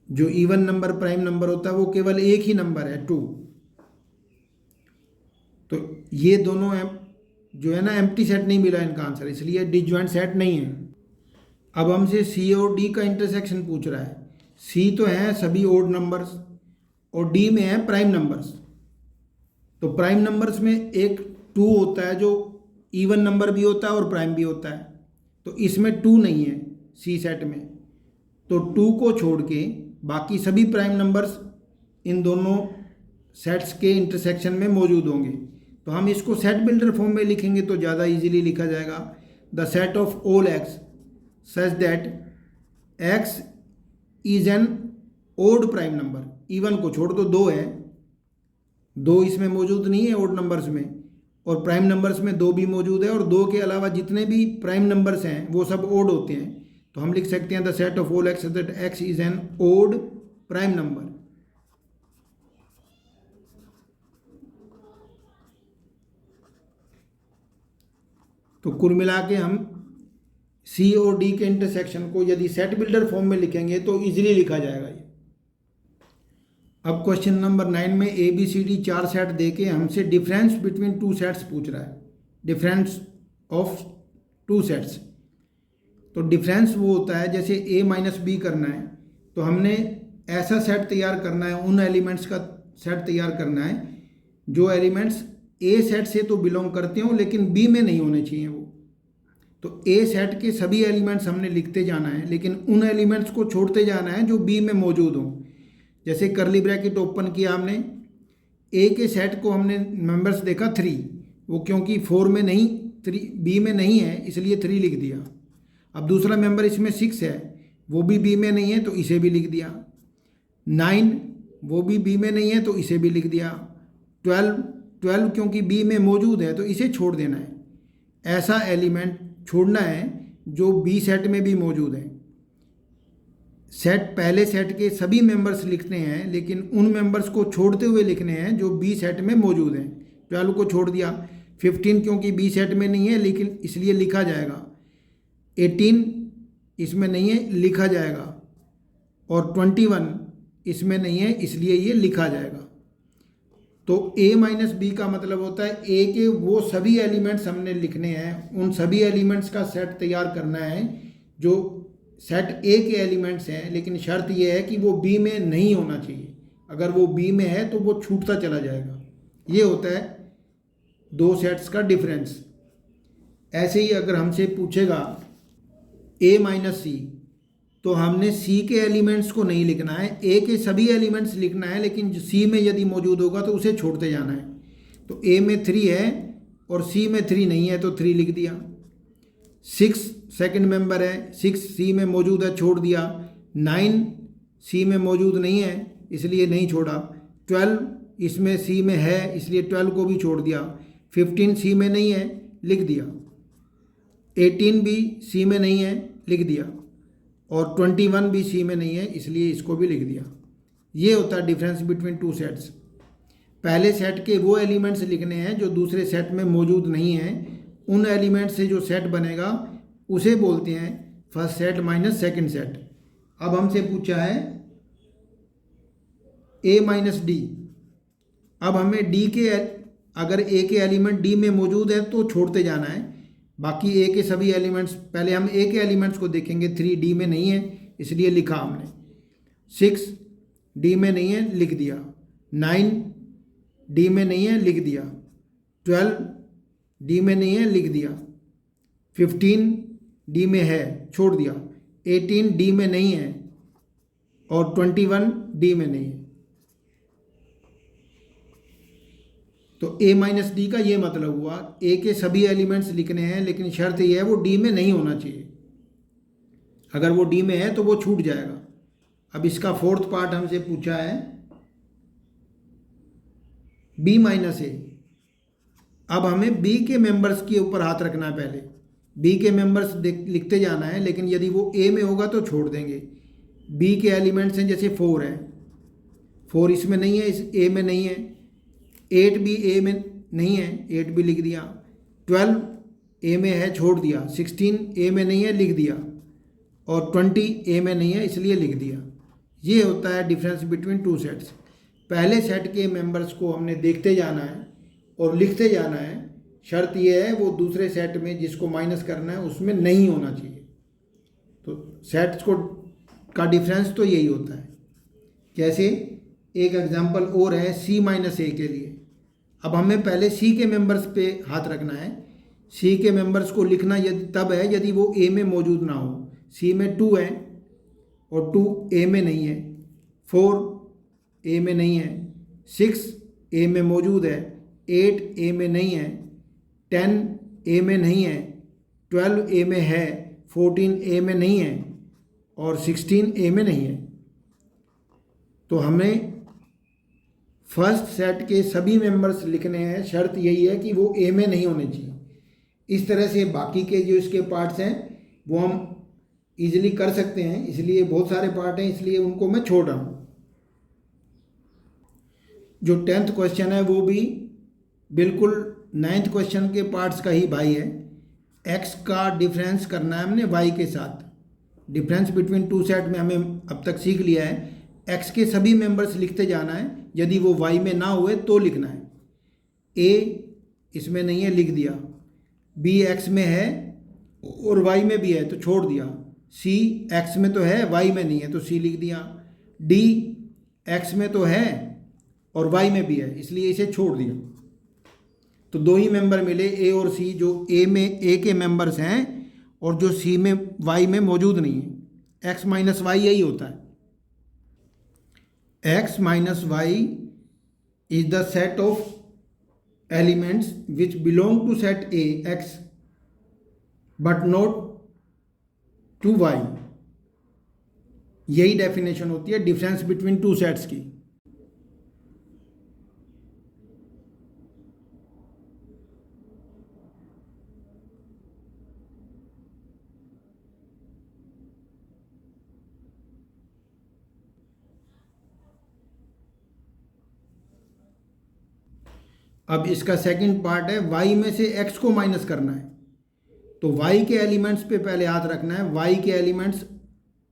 [SPEAKER 1] जो इवन नंबर प्राइम नंबर होता है वो केवल एक ही नंबर है, 2। तो ये दोनों जो है ना एम्प्टी सेट नहीं मिला इनका आंसर, इसलिए डिसजॉइंट सेट नहीं है। अब हमसे सी और डी का इंटरसेक्शन पूछ रहा है। सी तो है सभी ओड नंबर्स और डी में है प्राइम नंबर्स। तो प्राइम नंबर्स में एक 2 होता है जो इवन नंबर भी होता है और प्राइम भी होता है, तो इसमें 2 नहीं है सी सेट में। तो 2 को छोड़ के बाकी सभी प्राइम नंबर्स इन दोनों सेट्स के इंटरसेक्शन में मौजूद होंगे। तो हम इसको सेट बिल्डर फॉर्म में लिखेंगे तो ज़्यादा इजीली लिखा जाएगा। The set of all x such that x is an odd prime number. Even को छोड़ दो, 2 है, 2 इसमें मौजूद नहीं है ओड नंबर्स में, और प्राइम नंबर्स में 2 भी मौजूद है, और 2 के अलावा जितने भी प्राइम नंबर्स हैं वो सब ओड होते हैं। तो हम लिख सकते हैं the set of all x that x is an odd prime number. तो कुल मिला के हम सी और डी के इंटरसेक्शन को यदि सेट बिल्डर फॉर्म में लिखेंगे तो इजीली लिखा जाएगा ये। अब क्वेश्चन नंबर 9 में A B C D 4 set दे के हमसे डिफरेंस बिटवीन 2 सेट्स पूछ रहा है, डिफरेंस ऑफ 2 सेट्स। तो डिफरेंस वो होता है जैसे ए माइनस बी करना है तो हमने ऐसा सेट तैयार करना है, उन एलिमेंट्स का सेट तैयार करना है जो एलिमेंट्स ए सेट से तो बिलोंग करते हो लेकिन बी में नहीं होने चाहिए वो। तो ए सेट के सभी एलिमेंट्स हमने लिखते जाना है, लेकिन उन एलिमेंट्स को छोड़ते जाना है जो बी में मौजूद हों। जैसे करली ब्रैकेट ओपन किया हमने, ए के सेट को हमने मेंबर्स देखा 3, वो क्योंकि 4 में नहीं, 3 बी में नहीं है इसलिए 3 लिख दिया। अब दूसरा मेंबर इसमें 6 है, वो भी बी में नहीं है तो इसे भी लिख दिया। 9 वो भी बी में नहीं है तो इसे भी लिख दिया। 12 क्योंकि बी में मौजूद है तो इसे छोड़ देना है। ऐसा एलिमेंट छोड़ना है जो बी सेट में भी मौजूद है। सेट पहले सेट के सभी मेंबर्स लिखने हैं लेकिन उन मेंबर्स को छोड़ते हुए लिखने हैं जो बी सेट में मौजूद हैं। 12 को छोड़ दिया। 15 क्योंकि बी सेट में नहीं है लेकिन इसलिए लिखा जाएगा। 18 इसमें नहीं है, लिखा जाएगा। और 21 इसमें नहीं है इसलिए ये लिखा जाएगा। तो a माइनस बी का मतलब होता है a के वो सभी एलिमेंट्स हमने लिखने हैं, उन सभी एलिमेंट्स का सेट तैयार करना है जो सेट a के एलिमेंट्स हैं, लेकिन शर्त यह है कि वो b में नहीं होना चाहिए। अगर वो b में है तो वो छूटता चला जाएगा। ये होता है 2 सेट्स का डिफरेंस। ऐसे ही अगर हमसे पूछेगा a माइनस सी तो हमने C के एलिमेंट्स को नहीं लिखना है, A के सभी एलिमेंट्स लिखना है, लेकिन जो C में यदि मौजूद होगा तो उसे छोड़ते जाना है। तो A में 3 है और C में 3 नहीं है तो 3 लिख दिया। 6 सेकंड मेंबर है, 6 सी में मौजूद है, छोड़ दिया। 9 सी में मौजूद नहीं है, इसलिए नहीं छोड़ा। 12 इसमें सी में है, इसलिए 12 को भी छोड़ दिया। 15 सी में नहीं है, लिख दिया। 18 भी सी में नहीं है, लिख दिया। और 21 भी सी में नहीं है, इसलिए इसको भी लिख दिया। ये होता है डिफरेंस बिटवीन टू सेट्स। पहले सेट के वो एलिमेंट्स लिखने हैं जो दूसरे सेट में मौजूद नहीं हैं। उन एलिमेंट से जो सेट बनेगा उसे बोलते हैं first set minus second set. अब हमसे पूछा है ए माइनस डी। अब हमें डी के, अगर ए के एलिमेंट डी में मौजूद है तो छोड़ते जाना है। बाकी ए के सभी एलिमेंट्स, पहले हम ए के एलिमेंट्स को देखेंगे। 3 डी में नहीं है, इसलिए लिखा हमने। 6 डी में नहीं है, लिख दिया। 9 डी में नहीं है, लिख दिया। 12 डी में नहीं है, लिख दिया। 15 डी में है, छोड़ दिया। 18 डी में नहीं है और 21 डी में नहीं है। तो ए माइनस डी का ये मतलब हुआ, ए के सभी एलिमेंट्स लिखने हैं, लेकिन शर्त यह है वो डी में नहीं होना चाहिए। अगर वो डी में है तो वो छूट जाएगा। अब इसका फोर्थ पार्ट हमसे पूछा है बी माइनस ए। अब हमें बी के मेंबर्स के ऊपर हाथ रखना है। पहले बी के मेंबर्स लिखते जाना है, लेकिन यदि वो ए में होगा तो छोड़ देंगे। बी के एलिमेंट्स हैं, जैसे 4 है, 4 इसमें नहीं है, इस ए में नहीं है। 8 भी ए में नहीं है, 8 भी लिख दिया। 12 ए में है, छोड़ दिया। 16 ए में नहीं है, लिख दिया। और 20 ए में नहीं है, इसलिए लिख दिया। ये होता है डिफरेंस बिटवीन टू सेट्स। पहले सेट के मेंबर्स को हमने देखते जाना है और लिखते जाना है। शर्त यह है वो दूसरे सेट में जिसको माइनस करना है उसमें नहीं होना चाहिए। तो सेट्स को का डिफरेंस तो यही होता है। कैसे? एक एग्जांपल और है सी माइनस ए के लिए। अब हमें पहले सी के मेंबर्स पे हाथ रखना है। सी के मेंबर्स को लिखना यदि तब है यदि वो ए में मौजूद ना हो। सी में 2 है और 2 ए में नहीं है। 4 ए में नहीं है। 6 ए में मौजूद है। 8 ए में नहीं है। 10 ए में नहीं है। 12 ए में है। 14 ए में नहीं है और 16 ए में नहीं है। तो हमें फर्स्ट सेट के सभी मेंबर्स लिखने हैं। शर्त यही है कि वो ए में नहीं होने चाहिए। इस तरह से बाकी के जो इसके पार्ट्स हैं वो हम इजीली कर सकते हैं, इसलिए बहुत सारे पार्ट हैं, इसलिए उनको मैं छोड़ रहा हूँ। जो 10th क्वेश्चन है वो भी बिल्कुल 9th क्वेश्चन के पार्ट्स का ही भाई है। एक्स का डिफरेंस करना है हमने वाई के साथ। डिफरेंस बिटवीन टू सेट में हमें अब तक सीख लिया है। एक्स के सभी मेंबर्स लिखते जाना है, यदि वो वाई में ना हुए तो लिखना है। ए इसमें नहीं है, लिख दिया। बी एक्स में है और वाई में भी है तो छोड़ दिया। सी एक्स में तो है, वाई में नहीं है तो सी लिख दिया। डी एक्स में तो है और वाई में भी है, इसलिए इसे छोड़ दिया। तो 2 ही मेंबर मिले, ए और सी, जो ए में ए के मेंबर्स हैं और जो सी में वाई में मौजूद नहीं है। एक्स माइनस वाई यही होता है। X minus y is the set of elements which belong to set A x but not to y. यही डेफिनेशन होती है डिफरेंस बिटवीन टू सेट्स की। अब इसका सेकंड पार्ट है y में से x को माइनस करना है। तो y के एलिमेंट्स पे पहले हाथ रखना है। y के एलिमेंट्स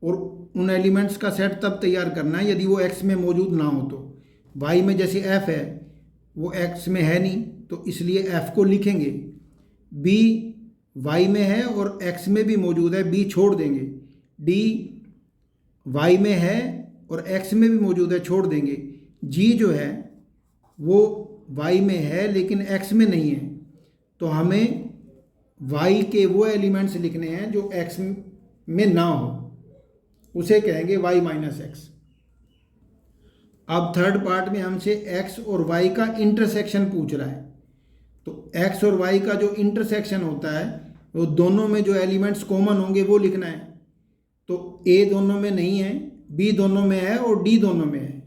[SPEAKER 1] और उन एलिमेंट्स का सेट तब तैयार करना है यदि वो x में मौजूद ना हो। तो y में जैसे f है वो x में है नहीं, तो इसलिए f को लिखेंगे। b y में है और x में भी मौजूद है, b छोड़ देंगे। d y में है और x में भी मौजूद है, छोड़ देंगे। g जो है वो y में है लेकिन x में नहीं है, तो हमें y के वो एलिमेंट्स लिखने हैं जो x में ना हो, उसे कहेंगे y माइनस एक्स। अब थर्ड पार्ट में हमसे x और y का इंटरसेक्शन पूछ रहा है। तो x और y का जो इंटरसेक्शन होता है तो दोनों में जो एलिमेंट्स कॉमन होंगे वो लिखना है। तो ए दोनों में नहीं है, बी दोनों में है और डी दोनों में है।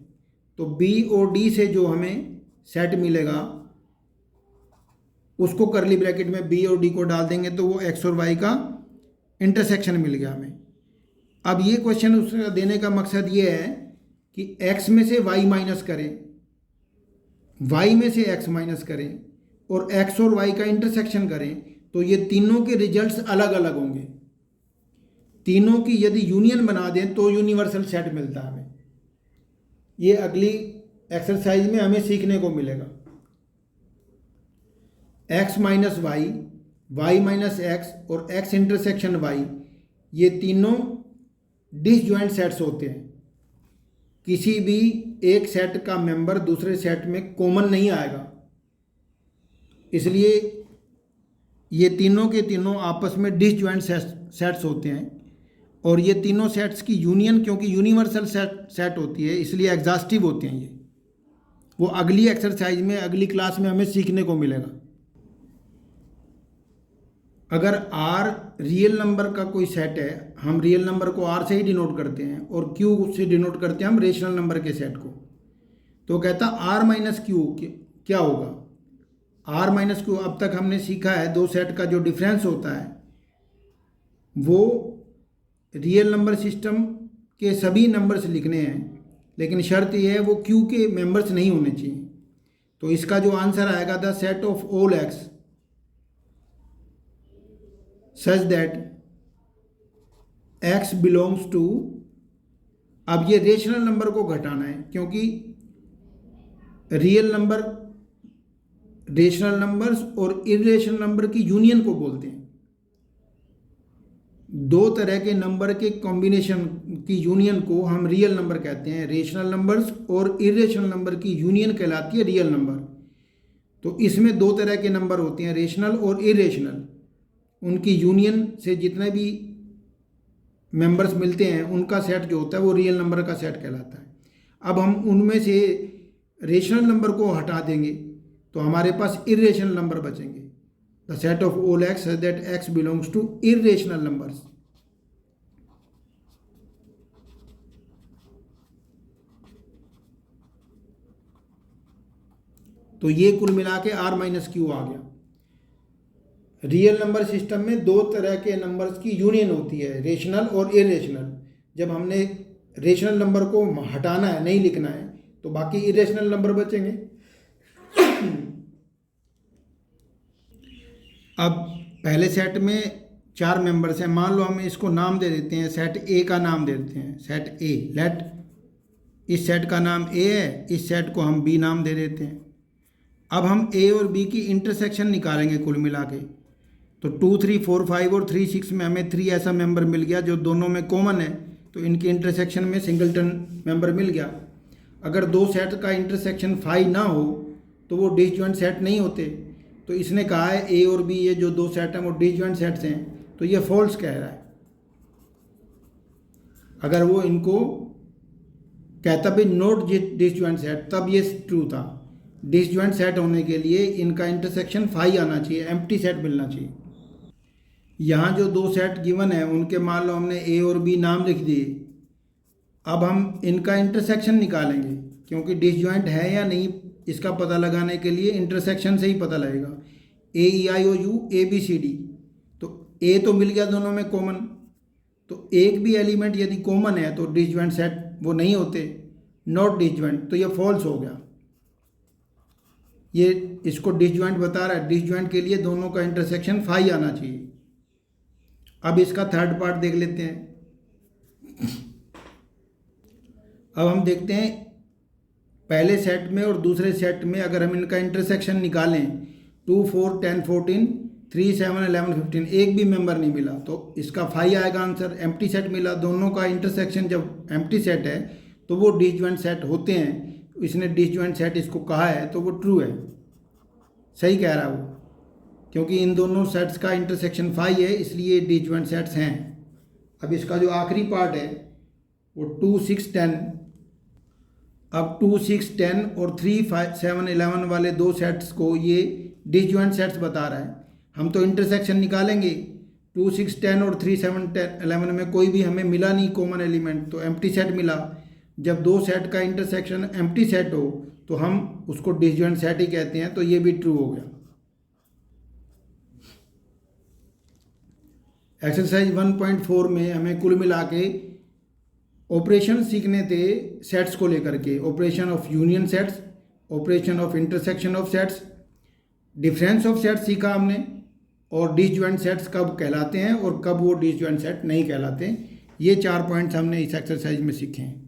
[SPEAKER 1] तो बी और डी से जो हमें सेट मिलेगा उसको करली ब्रैकेट में बी और डी को डाल देंगे तो वो एक्स और वाई का इंटरसेक्शन मिल गया हमें। अब ये क्वेश्चन उसका देने का मकसद ये है कि x में से y माइनस करें, y में से x माइनस करें और x और y का इंटरसेक्शन करें तो ये तीनों के रिजल्ट्स अलग अलग होंगे। तीनों की यदि यूनियन बना दें तो यूनिवर्सल सेट मिलता है हमें। ये अगली एक्सरसाइज में हमें सीखने को मिलेगा। x minus y, y minus x और x इंटरसेक्शन y, ये तीनों डिसजॉइंट सेट्स होते हैं। किसी भी एक सेट का मेंबर दूसरे सेट में कॉमन नहीं आएगा, इसलिए ये तीनों के तीनों आपस में डिसजॉइंट सेट्स होते हैं। और ये तीनों सेट्स की यूनियन क्योंकि यूनिवर्सल सेट होती है इसलिए एग्जॉस्टिव होते हैं। ये वो अगली एक्सरसाइज में अगली क्लास में हमें सीखने को मिलेगा। अगर R रियल नंबर का कोई सेट है, हम रियल नंबर को R से ही डिनोट करते हैं और Q से डिनोट करते हैं हम रेशनल नंबर के सेट को, तो कहता R माइनस क्यू क्या होगा। R माइनस क्यू, अब तक हमने सीखा है दो सेट का जो डिफरेंस होता है वो रियल नंबर सिस्टम के सभी नंबर्स लिखने हैं, लेकिन शर्त यह है वो Q के मेंबर्स नहीं होने चाहिए। तो इसका जो आंसर आएगा the set of all x such that x belongs to, अब ये रेशनल नंबर को घटाना है क्योंकि रियल नंबर रेशनल नंबर्स और इरेशनल नंबर की यूनियन को बोलते हैं। दो तरह के नंबर के कॉम्बिनेशन की यूनियन को हम रियल नंबर कहते हैं। रेशनल नंबर्स और इरेशनल नंबर की यूनियन कहलाती है रियल नंबर। तो इसमें दो तरह के नंबर होते हैं, रेशनल और इरेशनल। उनकी यूनियन से जितने भी मेंबर्स मिलते हैं उनका सेट जो होता है वो रियल नंबर का सेट कहलाता है। अब हम उनमें से रेशनल नंबर को हटा देंगे तो हमारे पास इरेशनल नंबर बचेंगे। The set of all x such that x belongs to irrational numbers. तो ये कुल मिला के R माइनस क्यू आ गया। रियल नंबर सिस्टम में दो तरह के नंबर्स की यूनियन होती है, रेशनल और इरेशनल। जब हमने रेशनल नंबर को हटाना है, नहीं लिखना है, तो बाकी इरेशनल नंबर बचेंगे। अब पहले सेट में 4 मेंबर्स हैं, मान लो हम इसको नाम दे देते हैं, सेट ए का नाम दे देते हैं, सेट ए। लेट इस सेट का नाम ए है, इस सेट को हम बी नाम दे देते हैं। अब हम ए और बी की इंटरसेक्शन निकालेंगे कुल मिला के। तो 2, 3, 4, 5 और 3, 6 में हमें 3 ऐसा मेंबर मिल गया जो दोनों में कॉमन है, तो इनके इंटरसेक्शन में सिंगलटन मेंबर मिल गया। अगर दो सेट का इंटरसेक्शन 5 ना हो तो वो डिसजॉइंट सेट नहीं होते। तो इसने कहा है ए और बी ये जो दो सेट हैं वो डिसजॉइंट सेट्स हैं, तो ये फॉल्स कह रहा है। अगर वो इनको कहता भी नॉट डिसजॉइंट सेट तब ये ट्रू था। डिसजॉइंट सेट होने के लिए इनका इंटरसेक्शन 5 आना चाहिए, एम्प्टी सेट मिलना चाहिए। यहाँ जो दो सेट गिवन है उनके मान लो हमने ए और बी नाम लिख दिए। अब हम इनका इंटरसेक्शन निकालेंगे क्योंकि डिसजॉइंट है या नहीं इसका पता लगाने के लिए इंटरसेक्शन से ही पता लगेगा। A E I O U A B C D, तो ए तो मिल गया दोनों में कॉमन, तो एक भी एलिमेंट यदि कॉमन है तो डिसजॉइंट सेट वो नहीं होते, नॉट डिसजॉइंट, तो ये फॉल्स हो गया। ये इसको डिसजॉइंट बता रहा है। डिसजॉइंट के लिए दोनों का इंटरसेक्शन 5 आना चाहिए। अब इसका थर्ड पार्ट देख लेते हैं। अब हम देखते हैं पहले सेट में और दूसरे सेट में अगर हम इनका इंटरसेक्शन निकालें 2, 4, 10, 14, 3, 7, 11, 15 एक भी मेंबर नहीं मिला तो इसका 5 आएगा आंसर। एम्प्टी सेट मिला, दोनों का इंटरसेक्शन जब एम्प्टी सेट है तो वो डिसजॉइंट सेट होते हैं। इसने डिसजॉइंट सेट इसको कहा है तो वो ट्रू है, सही कह रहा है वो, क्योंकि इन दोनों सेट्स का इंटरसेक्शन 5 है इसलिए डिसजॉइंट सेट्स हैं। अब इसका जो आखिरी पार्ट है वो 2, 6, 10। अब 2, 6, 10 और 3, 5, 7, 11 वाले दो सेट्स को ये डिसजॉइंट सेट्स बता रहा है। हम तो इंटरसेक्शन निकालेंगे 2 6 10 और 3 7 10 11 में कोई भी हमें मिला नहीं कॉमन एलिमेंट, तो एम्प्टी सेट मिला। जब दो सेट का इंटरसेक्शन एम्प्टी सेट हो तो हम उसको डिसजॉइंट सेट ही कहते हैं, तो ये भी ट्रू हो गया। एक्सरसाइज 1.4 में हमें कुल मिला के ऑपरेशन सीखने थे सेट्स को लेकर के, operation of union sets, operation of intersection of sets, difference of sets सीखा हमने, और डिसजॉइंट सेट्स कब कहलाते हैं और कब वो डिसजॉइंट सेट नहीं कहलाते। ये 4 पॉइंट्स हमने इस एक्सरसाइज में सीखे हैं।